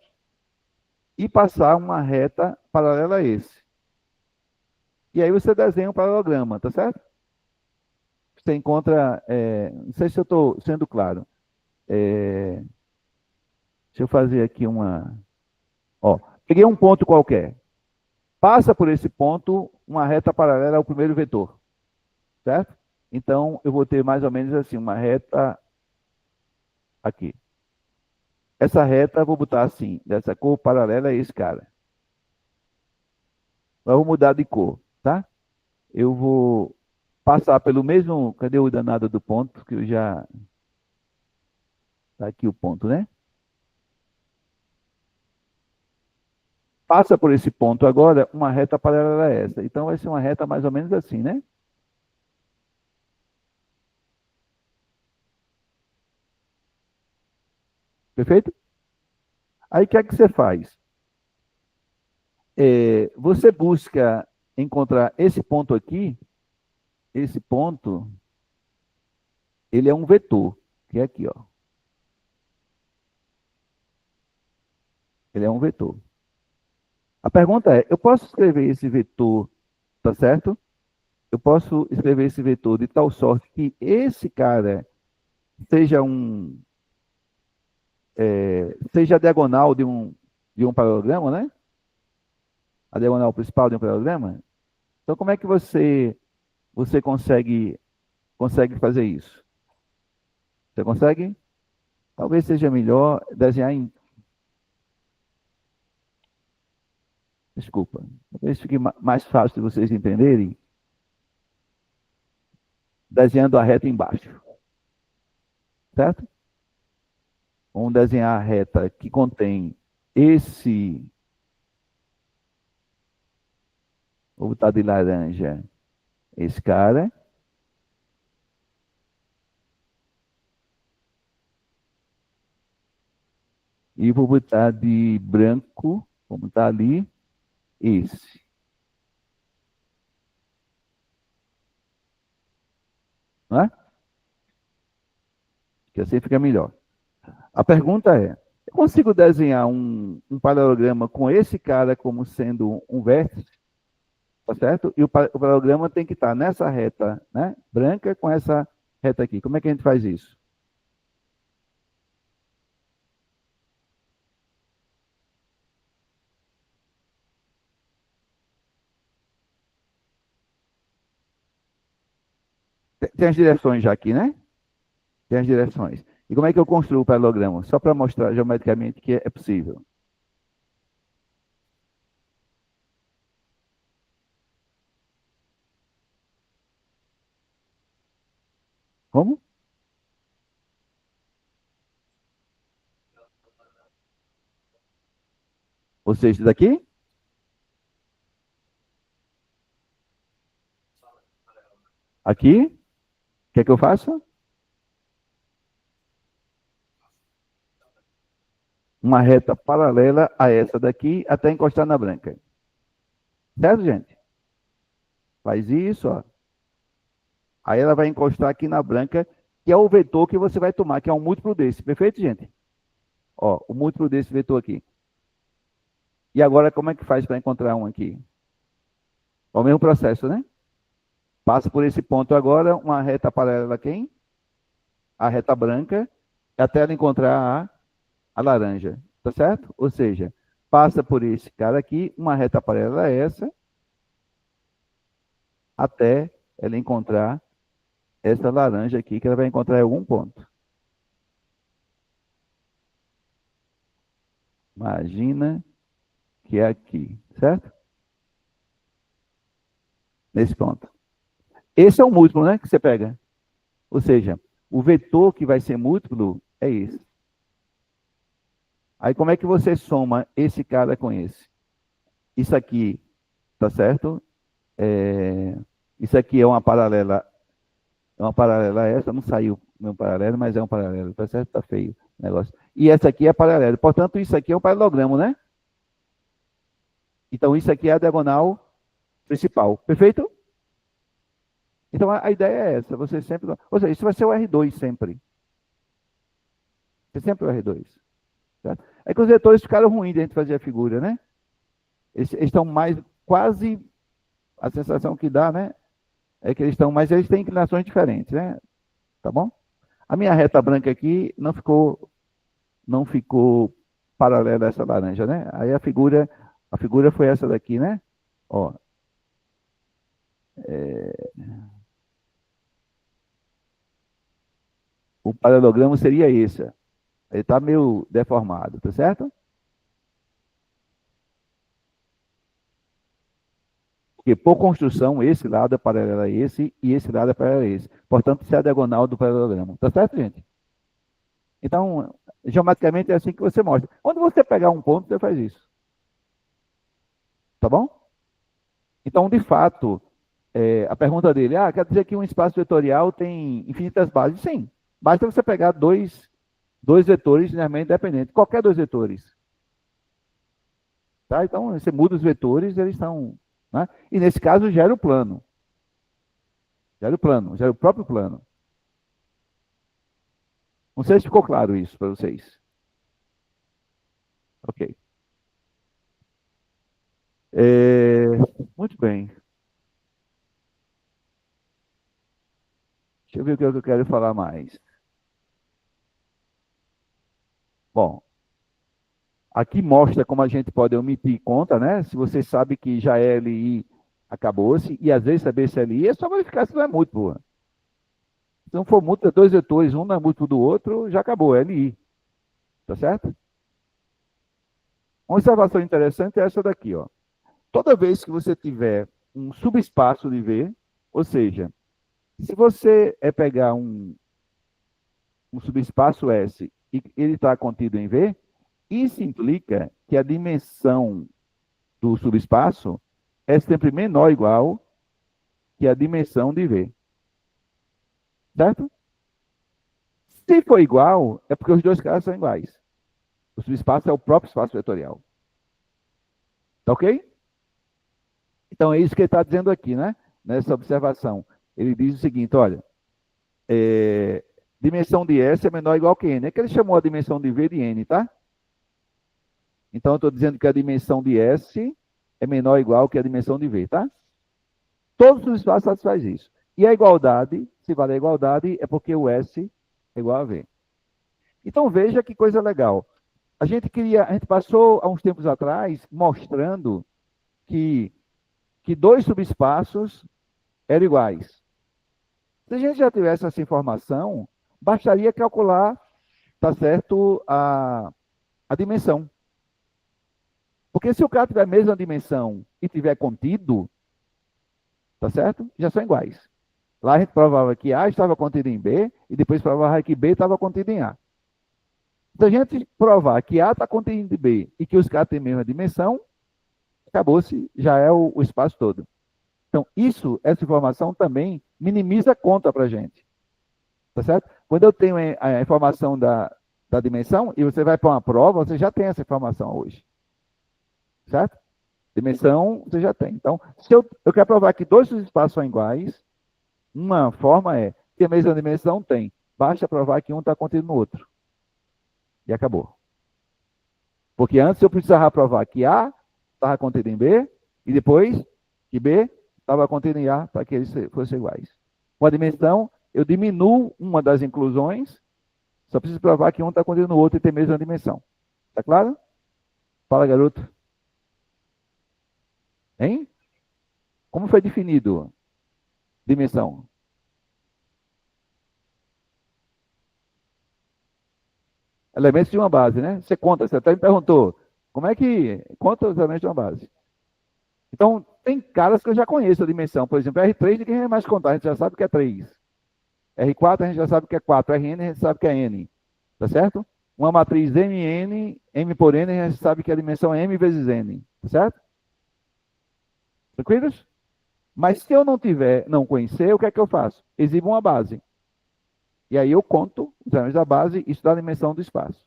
E passar uma reta paralela a esse. E aí você desenha um paralelograma, tá certo? Você encontra, não sei se eu estou sendo claro. Deixa eu fazer aqui uma. Ó, peguei um ponto qualquer. Passa por esse ponto uma reta paralela ao primeiro vetor, certo? Então, eu vou ter mais ou menos assim, uma reta aqui. Essa reta, eu vou botar assim, dessa cor paralela a esse cara. Eu vou mudar de cor, tá? Eu vou passar pelo mesmo. Cadê o danado do ponto? Que eu já. Tá aqui o ponto, né? Passa por esse ponto agora uma reta paralela a essa. Então, vai ser uma reta mais ou menos assim, né? Perfeito? Aí, o que é que você faz? Você busca encontrar esse ponto aqui. Esse ponto, ele é um vetor, que é aqui, ó. Ele é um vetor. A pergunta é: eu posso escrever esse vetor, tá certo? Eu posso escrever esse vetor de tal sorte que esse cara seja seja a diagonal de um paralelogramo, né? A diagonal principal de um paralelograma. Então, como é que você consegue fazer isso? Você consegue? Talvez seja melhor desenhar em. Desculpa. Talvez fique mais fácil de vocês entenderem desenhando a reta embaixo. Certo? Vamos desenhar a reta que contém esse. Vou botar de laranja esse cara. E vou botar de branco, vou botar ali, esse. Não é? Que assim fica melhor. A pergunta é: eu consigo desenhar um paralelograma com esse cara como sendo um vértice? Tá certo? E o paralelograma tem que estar nessa reta, né? Branca com essa reta aqui. Como é que a gente faz isso? Tem as direções já aqui, né? Tem as direções. E como é que eu construo o paralelogramo? Só para mostrar geometricamente que é possível. Como? Ou seja, daqui? Aqui? O que é que eu faço? uma reta paralela a essa daqui até encostar na branca. Certo, gente? Faz isso, ó. Aí ela vai encostar aqui na branca, que é o vetor que você vai tomar, que é um múltiplo desse. Perfeito, gente? Ó, o múltiplo desse vetor aqui. E agora, como é que faz para encontrar um aqui? É o mesmo processo, né? Passa por esse ponto agora, uma reta paralela a quem? A reta branca, até ela encontrar a laranja. Tá certo? Ou seja, passa por esse cara aqui, uma reta paralela a essa, até ela encontrar essa laranja aqui, que ela vai encontrar em algum ponto. Imagina que é aqui, certo? Nesse ponto. Esse é o múltiplo, né, que você pega. Ou seja, o vetor que vai ser múltiplo é esse. Aí como é que você soma esse cara com esse? Isso aqui, tá certo? Isso aqui é uma paralela a essa, não saiu o meu paralelo, mas é um paralelo, tá certo? Tá feio o negócio. E essa aqui é paralelo. Portanto, isso aqui é um paralelogramo, né? Então, isso aqui é a diagonal principal. Perfeito? Então, a ideia é essa. Você sempre... Ou seja, isso vai ser o R2 sempre. É sempre o R2. Certo? É que os vetores ficaram ruins de a gente fazer a figura, né? Eles estão mais... Quase... A sensação que dá, né? É que eles estão... Mas eles têm inclinações diferentes, né? Tá bom? A minha reta branca aqui não ficou paralela a essa laranja, né? Aí a figura foi essa daqui, né? Ó. O paralelogramo seria esse. Ele está meio deformado, tá certo? Porque por construção, esse lado é paralelo a esse e esse lado é paralelo a esse. Portanto, isso é a diagonal do paralelogramo. Tá certo, gente? Então, geometricamente é assim que você mostra. Quando você pegar um ponto, você faz isso. Tá bom? Então, de fato, a pergunta dele, quer dizer que um espaço vetorial tem infinitas bases? Sim. Basta você pegar dois vetores linearmente independentes, qualquer dois vetores. Tá? Então, você muda os vetores, eles são... Né? E nesse caso, gera o plano. Gera o próprio plano. Não sei se ficou claro isso para vocês. Ok. Muito bem. Deixa eu ver o que eu quero falar mais. Bom, aqui mostra como a gente pode omitir conta, né? Se você sabe que já é LI, acabou-se. E às vezes saber se é LI é só verificar se não é múltiplo. Se não for múltiplo, dois vetores, um não é múltiplo do outro, já acabou, é LI. Tá certo? Uma observação interessante é essa daqui, ó. Toda vez que você tiver um subespaço de V, ou seja, se você pegar um subespaço S e ele está contido em V, isso implica que a dimensão do subespaço é sempre menor ou igual que a dimensão de V. Certo? Se for igual, é porque os dois caras são iguais. O subespaço é o próprio espaço vetorial. Tá ok? Então, é isso que ele está dizendo aqui, né? Nessa observação. Ele diz o seguinte, olha, dimensão de S é menor ou igual que N. É que ele chamou a dimensão de V de N, tá? Então, eu estou dizendo que a dimensão de S é menor ou igual que a dimensão de V, tá? Todos os espaços satisfazem isso. E a igualdade, se vale a igualdade, é porque o S é igual a V. Então, veja que coisa legal. A gente passou, há uns tempos atrás, mostrando que dois subespaços eram iguais. Se a gente já tivesse essa informação, bastaria calcular, tá certo, a dimensão. Porque se o cara tiver a mesma dimensão e tiver contido, tá certo? Já são iguais. Lá a gente provava que A estava contido em B e depois provava que B estava contido em A. Se a gente provar que A está contido em B e que os caras têm a mesma dimensão, acabou-se, já é o espaço todo. Então, essa informação também minimiza a conta para a gente. Tá certo? Quando eu tenho a informação da da dimensão, e você vai para uma prova, você já tem essa informação hoje. Certo? Dimensão, você já tem. Então, se eu quero provar que dois espaços são iguais, uma forma é, se a mesma dimensão tem, basta provar que um está contido no outro. E acabou. Porque antes eu precisava provar que A estava contido em B, e depois que B estava contido em A, para que eles fossem iguais. Com a dimensão, eu diminuo uma das inclusões, só preciso provar que um está contido no outro e tem a mesma dimensão. Está claro? Fala, garoto. Hein? Como foi definido dimensão? Elementos de uma base, né? Você conta, você até me perguntou, como é que conta os elementos de uma base? Então, tem caras que eu já conheço a dimensão. Por exemplo, R3, ninguém vai mais contar, a gente já sabe que é 3. R4, a gente já sabe que é 4. Rn, a gente sabe que é N. Tá certo? Uma matriz Mn, M por N, a gente sabe que a dimensão é M vezes N. Tá certo? Tranquilos? Mas se eu não conhecer, o que é que eu faço? Exibo uma base. E aí eu conto os elementos da base, isso dá a dimensão do espaço.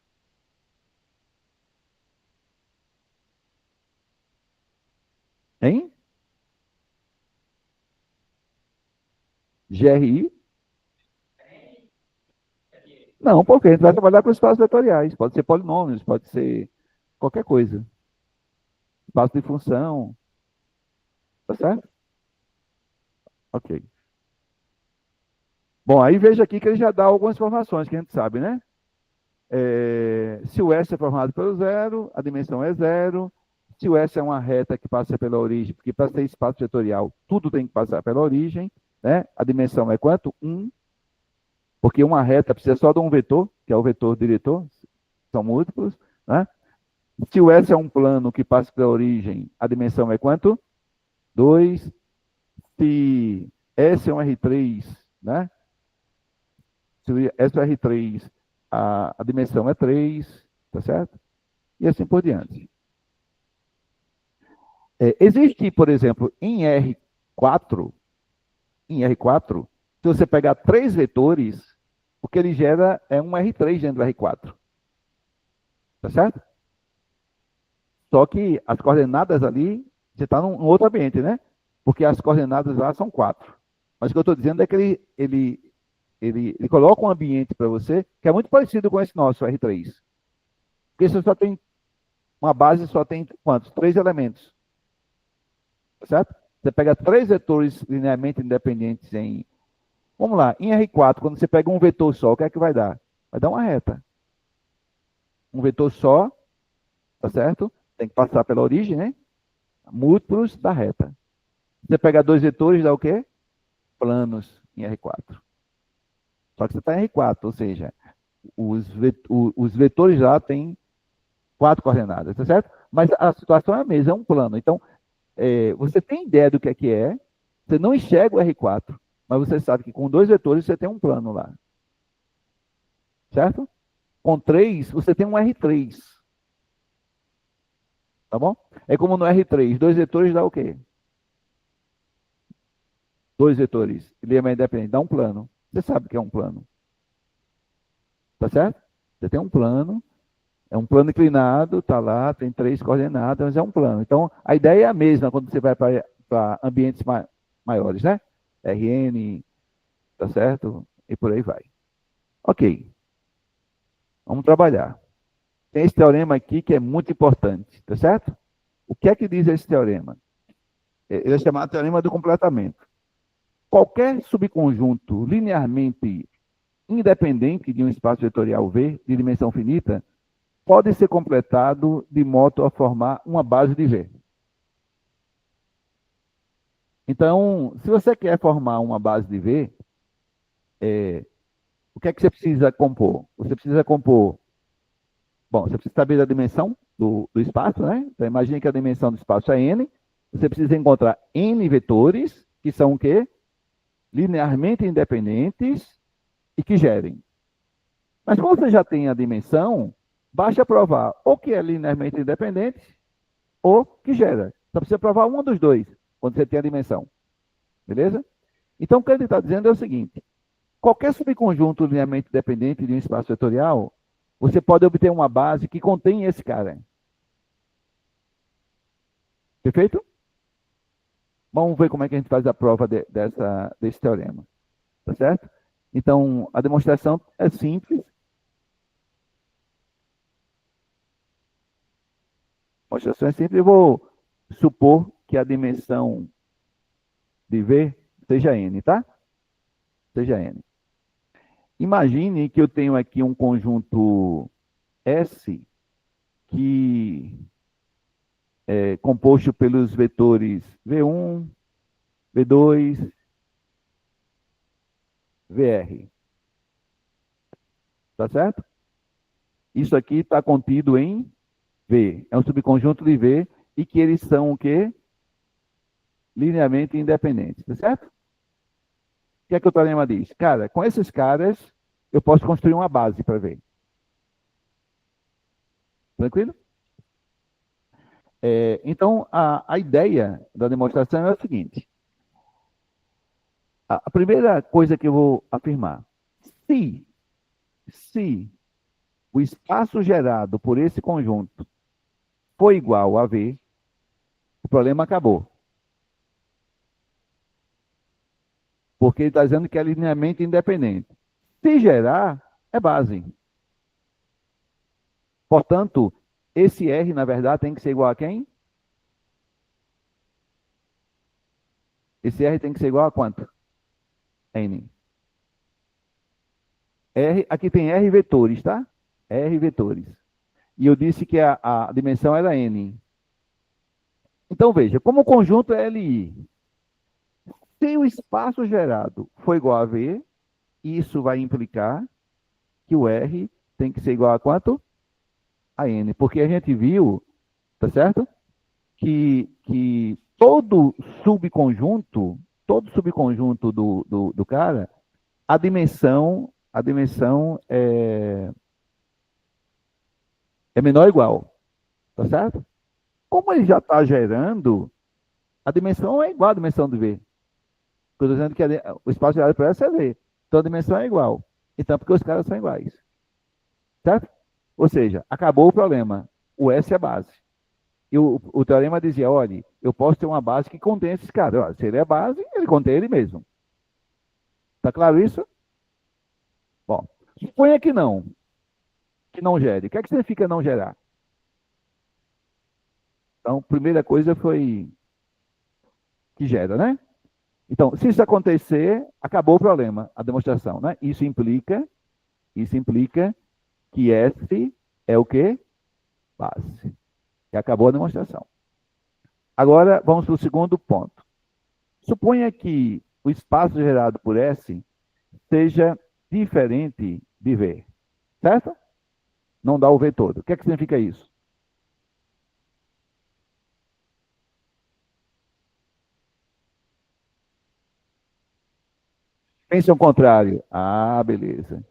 Hein? GRI? Não, porque a gente vai trabalhar com espaços vetoriais. Pode ser polinômios, pode ser qualquer coisa. Espaço de função. Tá certo? Ok. Bom, aí veja aqui que ele já dá algumas informações que a gente sabe, né? Se o S é formado pelo zero, a dimensão é zero. Se o S é uma reta que passa pela origem, porque para ser espaço vetorial, tudo tem que passar pela origem, né? A dimensão é quanto? 1. Porque uma reta precisa só de um vetor, que é o vetor diretor, são múltiplos, né? Se o S é um plano que passa pela origem, a dimensão é quanto? 2. Se S é um R3, né? Se S é um R3, a dimensão é 3, tá certo? E assim por diante. Existe, por exemplo, em R4, se você pegar 3 vetores, o que ele gera é um R3 dentro do R4. Tá certo? Só que as coordenadas ali, você está num outro ambiente, né? Porque as coordenadas lá são 4. Mas o que eu estou dizendo é que ele coloca um ambiente para você que é muito parecido com esse nosso R3. Porque você só tem uma base, só tem quantos? 3 elementos. Tá certo? Você pega 3 vetores linearmente independentes em... Vamos lá, em R4, quando você pega um vetor só, o que é que vai dar? Vai dar uma reta. Um vetor só, tá certo? Tem que passar pela origem, né? Múltiplos da reta. Você pega 2 vetores, dá o quê? Planos em R4. Só que você está em R4, ou seja, os vetores lá têm 4 coordenadas, tá certo? Mas a situação é a mesma, é um plano. Então, você tem ideia do que é, você não enxerga o R4, mas você sabe que com 2 vetores você tem um plano lá. Certo? Com 3, você tem um R3. Tá bom? É como no R3, 2 vetores dá o quê? 2 vetores, ele é independente, dá um plano. Você sabe o que é um plano. Tá certo? Você tem um plano, é um plano inclinado, tá lá, tem 3 coordenadas, mas é um plano. Então, a ideia é a mesma quando você vai para ambientes maiores, né? Rn, tá certo? E por aí vai. Ok. Vamos trabalhar. Tem esse teorema aqui que é muito importante, tá certo? O que é que diz esse teorema? Ele é chamado teorema do completamento. Qualquer subconjunto linearmente independente de um espaço vetorial V de dimensão finita pode ser completado de modo a formar uma base de V. Então, se você quer formar uma base de V, o que é que você precisa compor? Você precisa compor... Bom, você precisa saber da dimensão do espaço, né? Então, imagine que a dimensão do espaço é N. Você precisa encontrar N vetores, que são o quê? Linearmente independentes e que gerem. Mas como você já tem a dimensão, basta provar ou que é linearmente independente ou que gera. Só precisa provar um dos dois, quando você tem a dimensão. Beleza? Então, o que ele está dizendo é o seguinte. Qualquer subconjunto linearmente independente de um espaço vetorial você pode obter uma base que contém esse cara. Perfeito? Vamos ver como é que a gente faz a prova desse teorema. Tá certo? Então, a demonstração é simples. A demonstração é simples. Eu vou supor que a dimensão de V seja N, tá? Seja N. Imagine que eu tenho aqui um conjunto S que é composto pelos vetores V1, V2, VR. Tá certo? Isso aqui está contido em V. É um subconjunto de V e que eles são o quê? Linearmente independentes. Tá certo? O que é que o teorema diz? Cara, com esses caras, eu posso construir uma base para V. Tranquilo? Então, a ideia da demonstração é a seguinte. A primeira coisa que eu vou afirmar. Se o espaço gerado por esse conjunto for igual a V, o problema acabou. Porque ele está dizendo que é linearmente independente. Se gerar, é base. Portanto, esse R, na verdade, tem que ser igual a quem? Esse R tem que ser igual a quanto? N. R, aqui tem R vetores, tá? R vetores. E eu disse que a dimensão era N. Então, veja, como o conjunto é LI, se o espaço gerado for igual a V, isso vai implicar que o R tem que ser igual a quanto? A N. Porque a gente viu, tá certo? Que todo subconjunto do cara, a dimensão é menor ou igual. Tá certo? Como ele já está gerando, a dimensão é igual à dimensão do V. Estou dizendo que o espaço gerado por essa é V. Então a dimensão é igual. Então, porque os caras são iguais. Certo? Ou seja, acabou o problema. O S é base. E o teorema dizia, olha, eu posso ter uma base que contém esses caras. Olha, se ele é base, ele contém ele mesmo. Tá claro isso? Bom, suponha que não gere. O que é que significa não gerar? Então, primeira coisa foi que gera, né? Então, se isso acontecer, acabou o problema, a demonstração, né? Isso implica que S é o quê? Base. E acabou a demonstração. Agora, vamos para o segundo ponto. Suponha que o espaço gerado por S seja diferente de V. Certo? Não dá o V todo. O que é que significa isso? Pense ao contrário. Ah, beleza.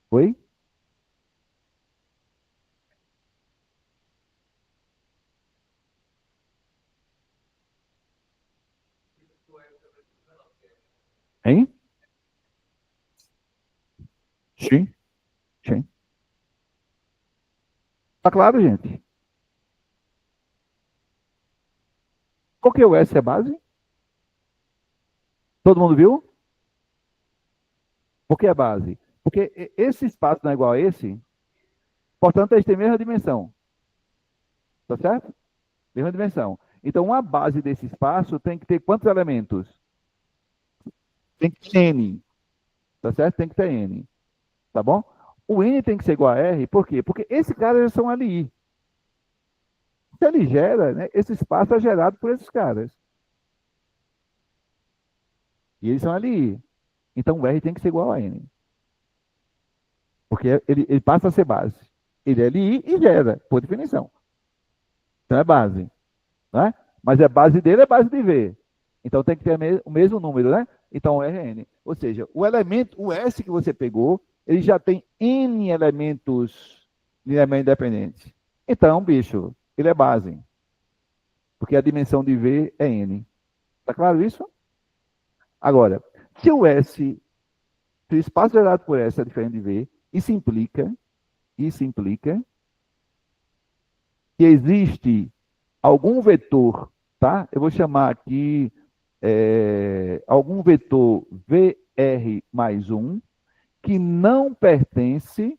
Oi? Hein? Sim, sim. Tá claro, gente? Qual que é o S é base? Todo mundo viu? Por que é base? Porque esse espaço não é igual a esse, portanto, eles têm a mesma dimensão. Tá certo? Mesma dimensão. Então, uma base desse espaço tem que ter quantos elementos? Tem que ter N. Tá certo? Tem que ter N. Tá bom? O N tem que ser igual a R, por quê? Porque esses caras são LI. Se ele gera, né, esse espaço é gerado por esses caras. E eles são LI. Então, o R tem que ser igual a N. Porque ele passa a ser base. Ele é LI e gera, por definição. Então, é base. Né? Mas a base dele é base de V. Então, tem que ter o mesmo número, né? Então, Rn. Ou seja, o elemento, o S que você pegou, ele já tem N elementos linearmente independentes. Então, bicho, ele é base. Porque a dimensão de V é N. Está claro isso? Agora, se o S, se o espaço gerado por S é diferente de V, isso implica que existe algum vetor, tá? Eu vou chamar aqui algum vetor VR mais 1, que não pertence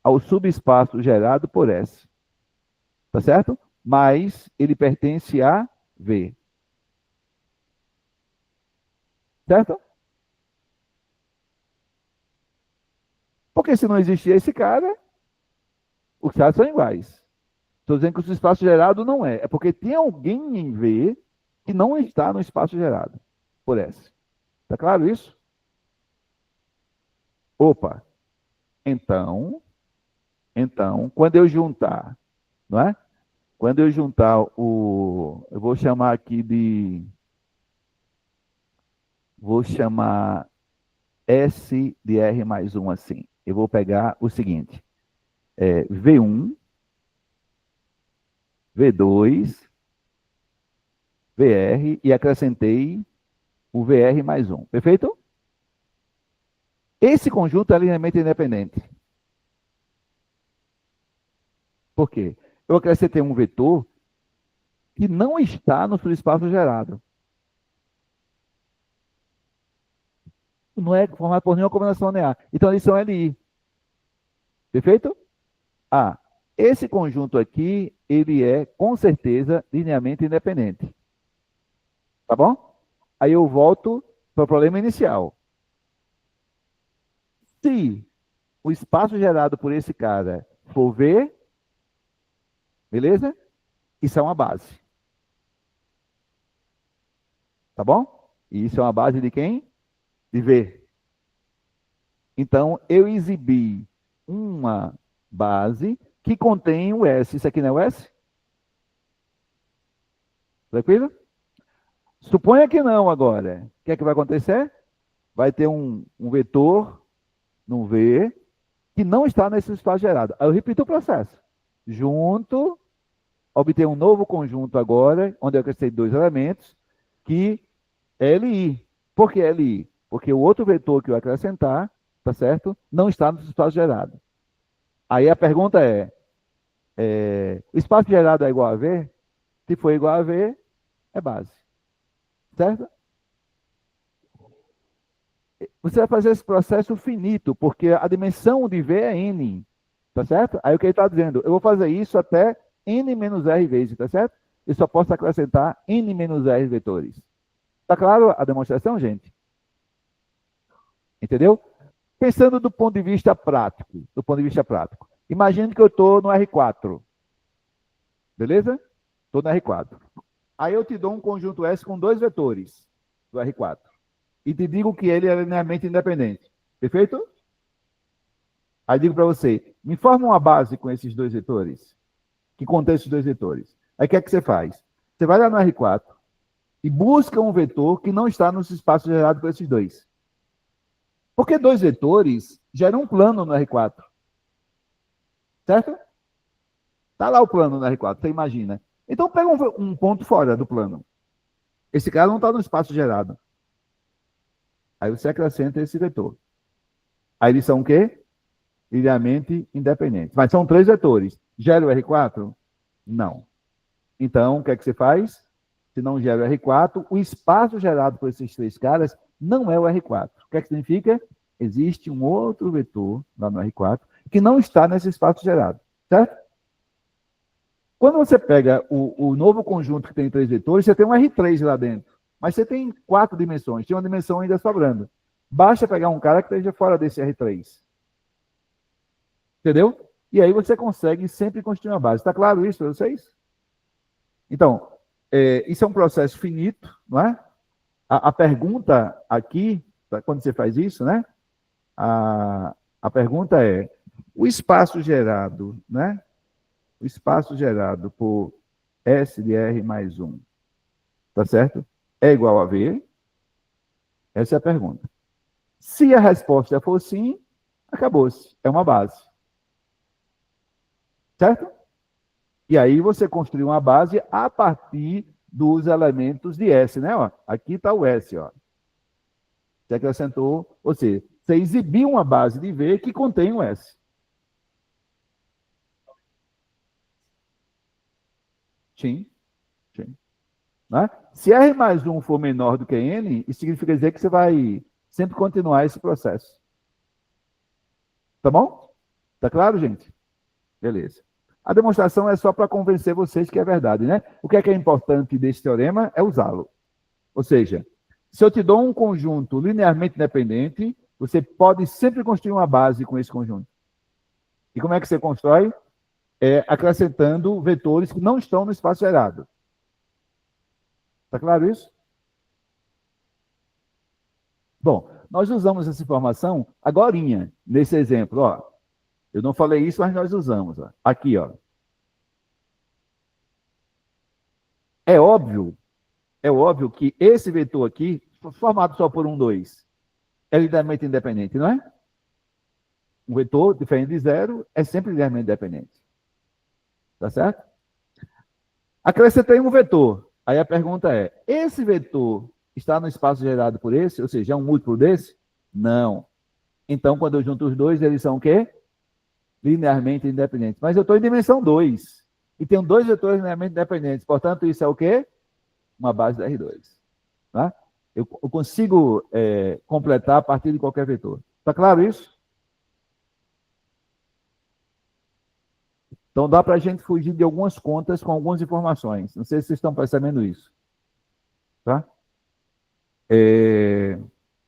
ao subespaço gerado por S. Tá certo? Mas ele pertence a V. Certo? Porque se não existir esse cara, os caras são iguais. Estou dizendo que o espaço gerado não é. É porque tem alguém em V que não está no espaço gerado por S. Está claro isso? Opa. Então, quando eu juntar, não é? Quando eu juntar eu vou chamar aqui vou chamar S de R mais 1 assim. Eu vou pegar o seguinte, V1, V2, VR e acrescentei o VR mais 1. Perfeito? Esse conjunto é linearmente independente. Por quê? Eu acrescentei um vetor que não está no subespaço gerado. Não é formado por nenhuma combinação linear. Então, eles são LI. Perfeito? Esse conjunto aqui, ele é, com certeza, linearmente independente. Tá bom? Aí eu volto para o problema inicial. Se o espaço gerado por esse cara for V, beleza? Isso é uma base. Tá bom? E isso é uma base de quem? De V. Então, eu exibi uma base que contém o S. Isso aqui não é o S? Tranquilo? Suponha que não agora. O que é que vai acontecer? Vai ter um vetor no V que não está nesse espaço gerado. Aí eu repito o processo. Junto, obter um novo conjunto agora, onde eu acrescentei dois elementos, que é LI. Por que LI? Porque o outro vetor que eu acrescentar, tá certo? Não está no espaço gerado. Aí a pergunta o espaço gerado é igual a V? Se for igual a V, é base. Certo? Você vai fazer esse processo finito, porque a dimensão de V é N. Tá certo? Aí o que ele está dizendo? Eu vou fazer isso até N menos R vezes, tá certo? Eu só posso acrescentar N menos R vetores. Tá claro a demonstração, gente? Entendeu? Pensando do ponto de vista prático, imagine que eu estou no R4. Beleza? Estou no R4. Aí eu te dou um conjunto S com dois vetores do R4. E te digo que ele é linearmente independente. Perfeito? Aí digo para você, me forma uma base com esses dois vetores, que contém esses dois vetores. Aí o que é que você faz? Você vai lá no R4 e busca um vetor que não está nos espaços gerados por esses dois. Porque dois vetores geram um plano no R4. Certo? Está lá o plano no R4, você imagina. Então pega um ponto fora do plano. Esse cara não está no espaço gerado. Aí você acrescenta esse vetor. Aí eles são o quê? Linearmente independentes. Mas são três vetores. Gera o R4? Não. Então, o que é que você faz? Se não gera o R4, o espaço gerado por esses três caras não é o R4. O que é que significa? Existe um outro vetor lá no R4 que não está nesse espaço gerado. Certo? Quando você pega o novo conjunto que tem três vetores, você tem um R3 lá dentro. Mas você tem 4 dimensões. Tem uma dimensão ainda sobrando. Basta pegar um cara que esteja fora desse R3. Entendeu? E aí você consegue sempre construir uma base. Está claro isso para vocês? Então, isso é um processo finito, não é? A pergunta aqui, quando você faz isso, né? A pergunta é, o espaço gerado, né? O espaço gerado por S de R mais 1, tá certo? É igual a V? Essa é a pergunta. Se a resposta for sim, acabou-se. É uma base. Certo? E aí você construiu uma base a partir dos elementos de S, né? Ó, aqui está o S, ó. Você acrescentou, ou seja, você exibiu uma base de V que contém o S. Sim, sim. Né? Se R mais 1 for menor do que N, isso significa dizer que você vai sempre continuar esse processo. Tá bom? Tá claro, gente? Beleza. A demonstração é só para convencer vocês que é verdade, né? O que é importante desse teorema é usá-lo. Ou seja, se eu te dou um conjunto linearmente independente, você pode sempre construir uma base com esse conjunto. E como é que você constrói? Acrescentando vetores que não estão no espaço gerado. Está claro isso? Bom, nós usamos essa informação agorinha, nesse exemplo. Ó. Eu não falei isso, mas nós usamos. Ó. Aqui, ó. É óbvio que esse vetor aqui, formado só por 1, 2, é linearmente independente, não é? Um vetor diferente de zero é sempre linearmente independente. Tá certo? Acrescentei um vetor. Aí a pergunta é, esse vetor está no espaço gerado por esse? Ou seja, é um múltiplo desse? Não. Então, quando eu junto os dois, eles são o quê? Linearmente independentes. Mas eu estou em dimensão 2. E tenho dois vetores linearmente independentes. Portanto, isso é o quê? Uma base de R2. Tá? Eu consigo completar a partir de qualquer vetor. Está claro isso? Então, dá para a gente fugir de algumas contas com algumas informações. Não sei se vocês estão percebendo isso. Tá?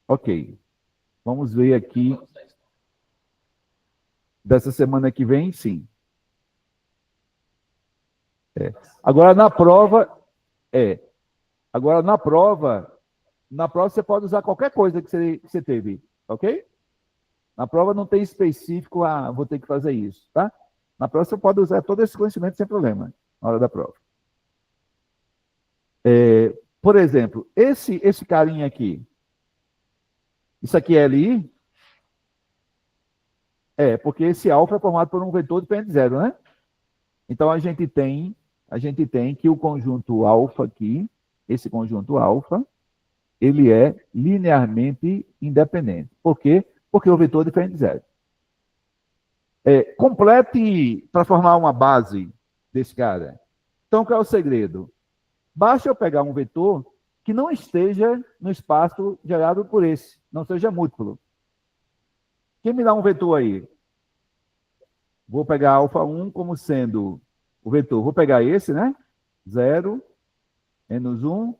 Ok. Vamos ver aqui. Dessa semana que vem, sim. Agora, na prova... Agora, na prova você pode usar qualquer coisa que você teve. Ok? Na prova não tem específico, vou ter que fazer isso. Tá? Na prova você pode usar todo esse conhecimento sem problema, na hora da prova. Por exemplo, esse carinha aqui, isso aqui é LI? Porque esse alfa é formado por um vetor dependente de zero, né? Então, a gente tem que o conjunto alfa aqui, esse conjunto alfa, ele é linearmente independente. Por quê? Porque o vetor depende de zero. Complete para formar uma base desse cara. Então, qual é o segredo? Basta eu pegar um vetor que não esteja no espaço gerado por esse, não seja múltiplo. Quem me dá um vetor aí? Vou pegar alfa 1 como sendo o vetor. Vou pegar esse, né? 0, menos 1,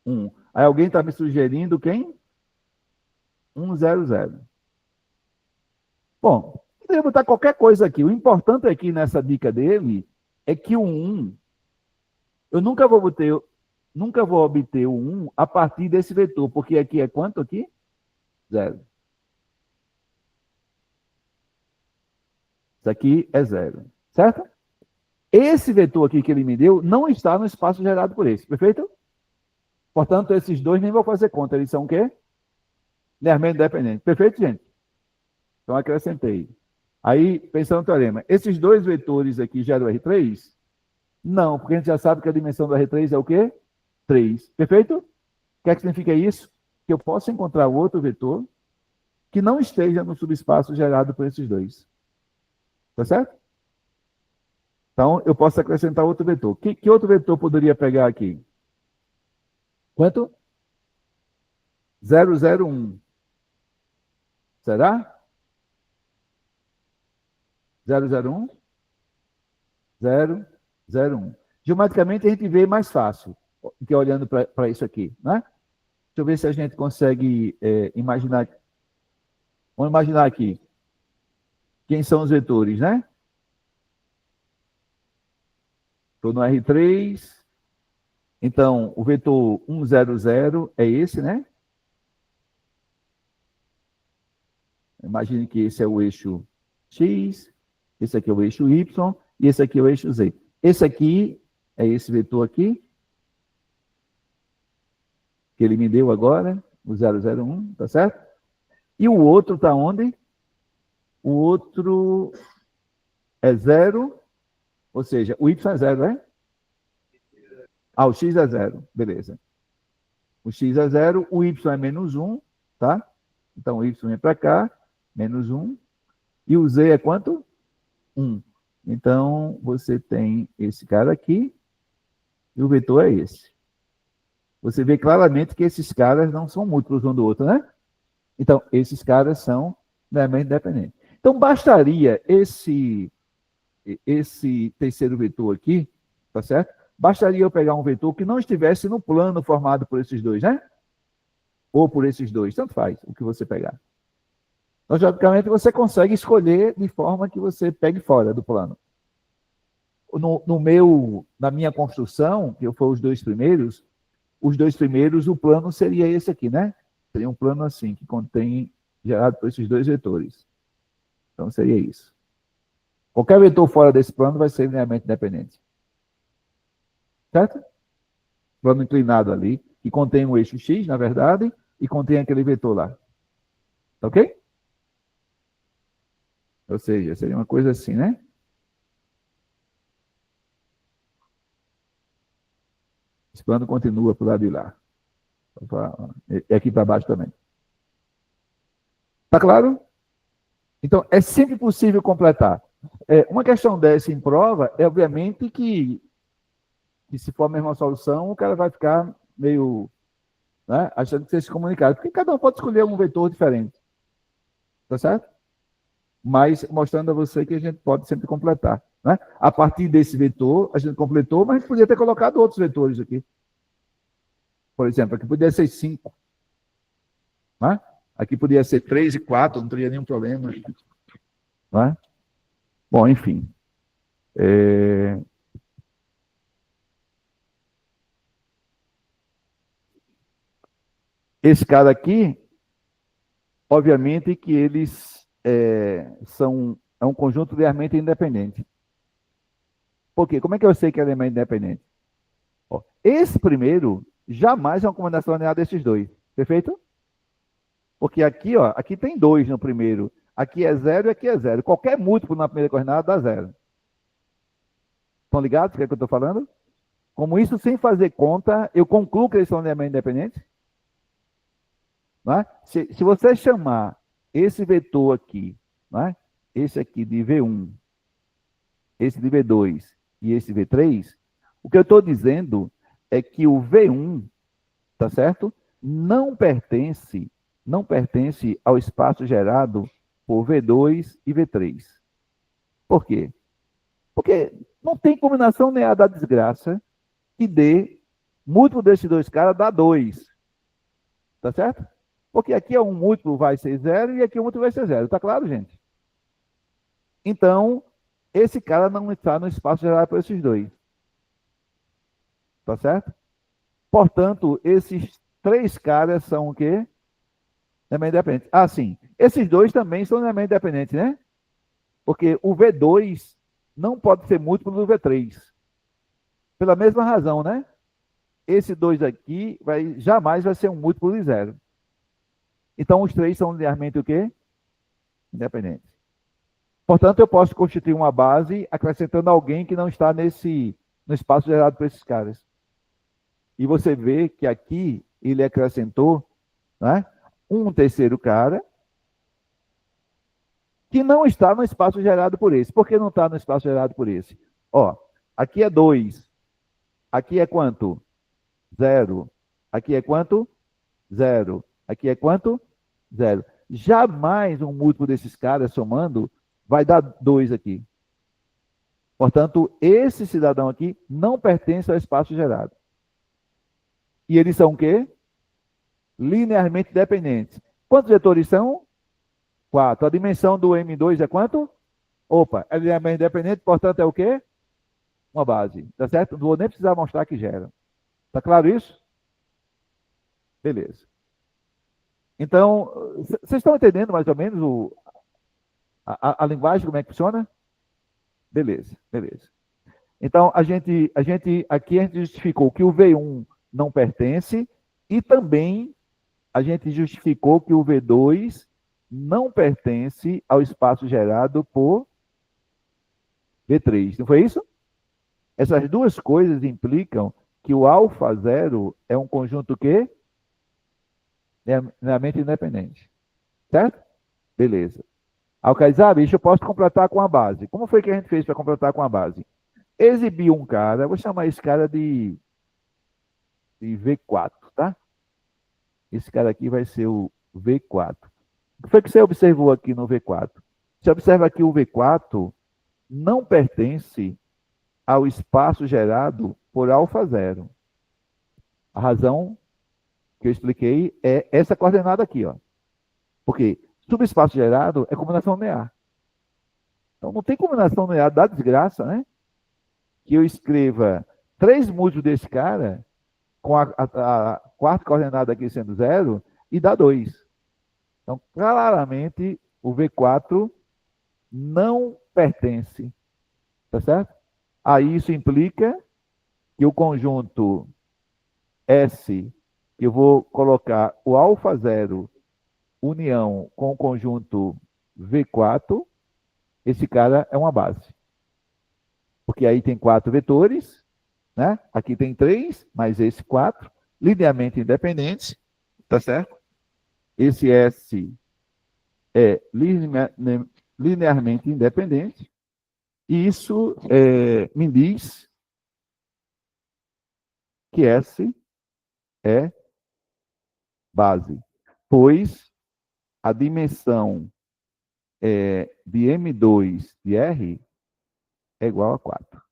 1. Aí alguém está me sugerindo quem? 1, 0, 0. Bom, poderia botar qualquer coisa aqui. O importante aqui nessa dica dele é que o 1, eu nunca vou obter o 1 a partir desse vetor, porque aqui é quanto aqui? 0. Isso aqui é 0, certo? Esse vetor aqui que ele me deu não está no espaço gerado por esse, perfeito? Portanto, esses dois nem vou fazer conta, eles são o quê? Linearmente independentes. Perfeito, gente? Então, acrescentei. Aí, pensando no teorema, esses dois vetores aqui geram R3? Não, porque a gente já sabe que a dimensão do R3 é o quê? 3. Perfeito? O que é que significa isso? Que eu posso encontrar outro vetor que não esteja no subespaço gerado por esses dois. Tá certo? Então, eu posso acrescentar outro vetor. Que outro vetor poderia pegar aqui? Quanto? 0, 0, 1. Será? 0, 0, 1? 0, 0, 1. Geometricamente, a gente vê mais fácil do que olhando para isso aqui, né? Deixa eu ver se a gente consegue imaginar. Vamos imaginar aqui. Quem são os vetores, né? Estou no R3. Então, o vetor 1, 0, 0 é esse, né? Imagine que esse é o eixo X, esse aqui é o eixo Y e esse aqui é o eixo Z. Esse aqui é esse vetor aqui, que ele me deu agora, o 001, tá certo? E o outro está onde? O outro é 0, Ou seja, o y é zero, né? Ah, o x é zero, beleza. O x é zero, o y é menos 1, tá? Então, o y vem para cá, menos 1. E o z é quanto? 1. Então, você tem esse cara aqui, e o vetor é esse. Você vê claramente que esses caras não são múltiplos um do outro, né? Então, esses caras são linearmente independentes. Então, bastaria esse terceiro vetor aqui, tá certo? Bastaria eu pegar um vetor que não estivesse no plano formado por esses dois, né? Ou por esses dois, tanto faz o que você pegar. Então, logicamente, você consegue escolher de forma que você pegue fora do plano. Na minha construção, que foi os dois primeiros, o plano seria esse aqui, né? Seria um plano assim, que contém, gerado por esses dois vetores. Então, seria isso. Qualquer vetor fora desse plano vai ser linearmente independente. Certo? Plano inclinado ali, que contém um eixo x, na verdade, e contém aquele vetor lá. Tá ok? Ou seja, seria uma coisa assim, né? Esse plano continua para o lado de lá. É aqui para baixo também. Tá claro? Então, é sempre possível completar. Uma questão dessa em prova é, obviamente, que se for a mesma solução, o cara vai ficar meio, né, achando que vocês se comunicaram. Porque cada um pode escolher um vetor diferente. Tá certo? Mas mostrando a você que a gente pode sempre completar. Né? A partir desse vetor, a gente completou, mas a gente podia ter colocado outros vetores aqui. Por exemplo, aqui podia ser 5. Né? Aqui podia ser 3 e 4, não teria nenhum problema. Né? Bom, enfim. Esse cara aqui, obviamente que eles é um conjunto linearmente independente. Por quê? Como é que eu sei que é linearmente independente? Ó, esse primeiro jamais é uma combinação linear desses dois. Perfeito? Porque aqui, ó, aqui tem 2 no primeiro. Aqui é 0 e aqui é 0. Qualquer múltiplo na primeira coordenada dá 0. Estão ligados o que é que eu estou falando? Como isso, sem fazer conta, eu concluo que eles são linearmente independentes. Né? Se você chamar esse vetor aqui, né? Esse aqui de V1, esse de V2 e esse V3, o que eu estou dizendo é que o V1, tá certo? Não pertence ao espaço gerado por V2 e V3. Por quê? Porque não tem combinação linear da desgraça que dê múltiplo desses dois caras dá 2. Tá certo? Porque aqui é um múltiplo vai ser 0 e aqui o múltiplo vai ser 0. Tá claro, gente? Então, esse cara não está no espaço gerado por esses dois. Tá certo? Portanto, esses 3 caras são o quê? Linearmente independentes. Ah, sim. Esses dois também são linearmente independentes, né? Porque o V2 não pode ser múltiplo do V3. Pela mesma razão, né? Esse 2 aqui jamais vai ser um múltiplo de 0. Então, os 3 são linearmente o quê? Independentes. Portanto, eu posso constituir uma base acrescentando alguém que não está no espaço gerado por esses caras. E você vê que aqui ele acrescentou, né, um terceiro cara que não está no espaço gerado por esse. Por que não está no espaço gerado por esse? Ó, aqui é 2. Aqui é quanto? 0. Aqui é quanto? 0. Aqui é quanto? 0. Jamais um múltiplo desses caras somando vai dar 2 aqui. Portanto, esse cidadão aqui não pertence ao espaço gerado. E eles são o quê? Linearmente dependentes. Quantos vetores são? 4. A dimensão do M2 é quanto? Opa, é linearmente dependente, portanto é o quê? Uma base. Tá certo? Não vou nem precisar mostrar que gera. Tá claro isso? Beleza. Então, vocês estão entendendo mais ou menos a linguagem, como é que funciona? Beleza, beleza. Então, aqui a gente justificou que o V1 não pertence e também a gente justificou que o V2 não pertence ao espaço gerado por V3. Não foi isso? Essas duas coisas implicam que o alfa zero é um conjunto que linearmente independente. Certo? Beleza. Aí o cara diz, bicho, eu posso completar com a base. Como foi que a gente fez para completar com a base? Exibiu um cara, vou chamar esse cara de V4, tá? Esse cara aqui vai ser o V4. O que foi que você observou aqui no V4? Você observa que o V4 não pertence ao espaço gerado por alfa zero. A razão que eu expliquei é essa coordenada aqui, ó. Porque subespaço gerado é combinação linear. Então não tem combinação linear da desgraça, né? Que eu escreva 3 múltiplos desse cara com a quarta coordenada aqui sendo zero e dá 2. Então, claramente, o V4 não pertence, tá certo? Aí isso implica que o conjunto S, que eu vou colocar o alfa zero união com o conjunto V4, esse cara é uma base. Porque aí tem 4 vetores, né? Aqui tem 3, mais esse 4, linearmente independentes, tá certo? Esse S é linearmente independente, e isso me diz que S é base, pois a dimensão de M2 de R é igual a 4.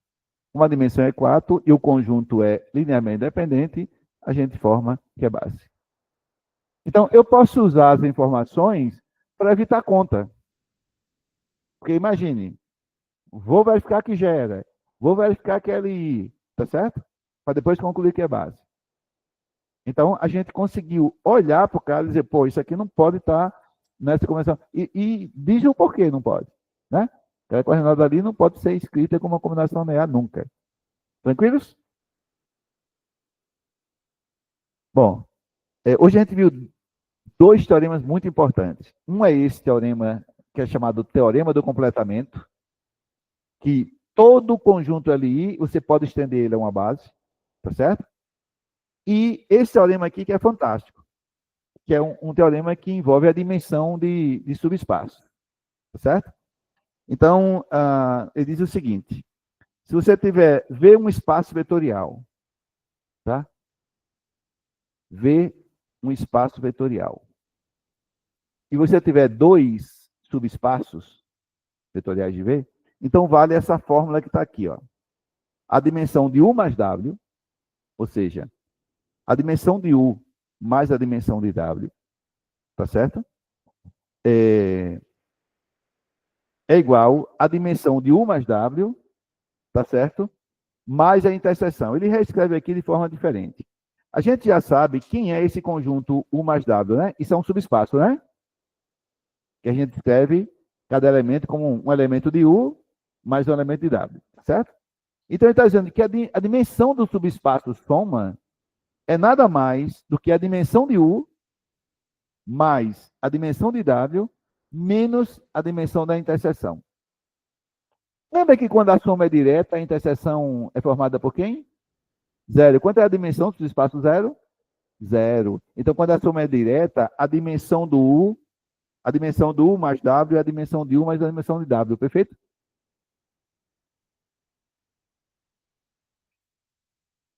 Uma dimensão é 4 e o conjunto é linearmente independente, a gente forma que é base. Então, eu posso usar as informações para evitar conta. Porque imagine, vou verificar que gera, vou verificar que é LI, tá certo? Para depois concluir que é base. Então, a gente conseguiu olhar para o cara e dizer, pô, isso aqui não pode estar nessa combinação. E diz o porquê não pode, né? Aquela coordenada ali não pode ser escrita como uma combinação linear nunca. Tranquilos? Bom, hoje a gente viu 2 teoremas muito importantes. Um é esse teorema que é chamado teorema do completamento, que todo conjunto LI você pode estender ele a uma base, tá certo? E esse teorema aqui que é fantástico, que é um teorema que envolve a dimensão de subespaço, tá certo? Então, ele diz o seguinte: se você tiver V um espaço vetorial, tá? V um espaço vetorial, e você tiver 2 subespaços vetoriais de V, então vale essa fórmula que está aqui, ó. A dimensão de U mais W, ou seja, a dimensão de U mais a dimensão de W, tá certo? É igual à dimensão de U mais W, tá certo? Mais a interseção. Ele reescreve aqui de forma diferente. A gente já sabe quem é esse conjunto U mais W, né? Isso é um subespaço, né? Que a gente escreve cada elemento como um elemento de U mais um elemento de W, certo? Então ele está dizendo que a dimensão do subespaço soma é nada mais do que a dimensão de U mais a dimensão de W menos a dimensão da interseção. Lembra que quando a soma é direta, a interseção é formada por quem? Zero. Quanto é a dimensão do espaço zero? Zero. Então, quando a soma é direta, a dimensão do U mais W é a dimensão de U mais a dimensão de W, perfeito?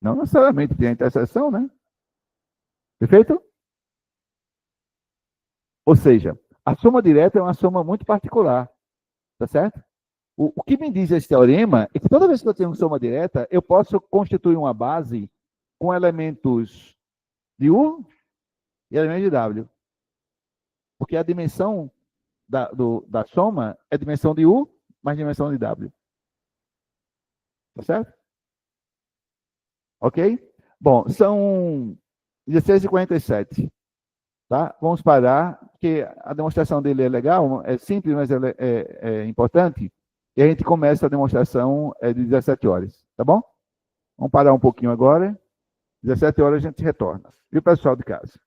Não necessariamente tem a interseção, né? Perfeito? Ou seja, a soma direta é uma soma muito particular, tá certo? O que me diz esse teorema é que toda vez que eu tenho soma direta, eu posso constituir uma base com elementos de U e elementos de W. Porque a dimensão da soma é dimensão de U mais dimensão de W. Tá certo? Ok? Bom, são 16h47. Tá? Vamos parar, porque a demonstração dele é legal, é simples, mas é importante. E a gente começa a demonstração de 17 horas. Tá bom? Vamos parar um pouquinho agora. 17 horas a gente retorna. E o pessoal de casa?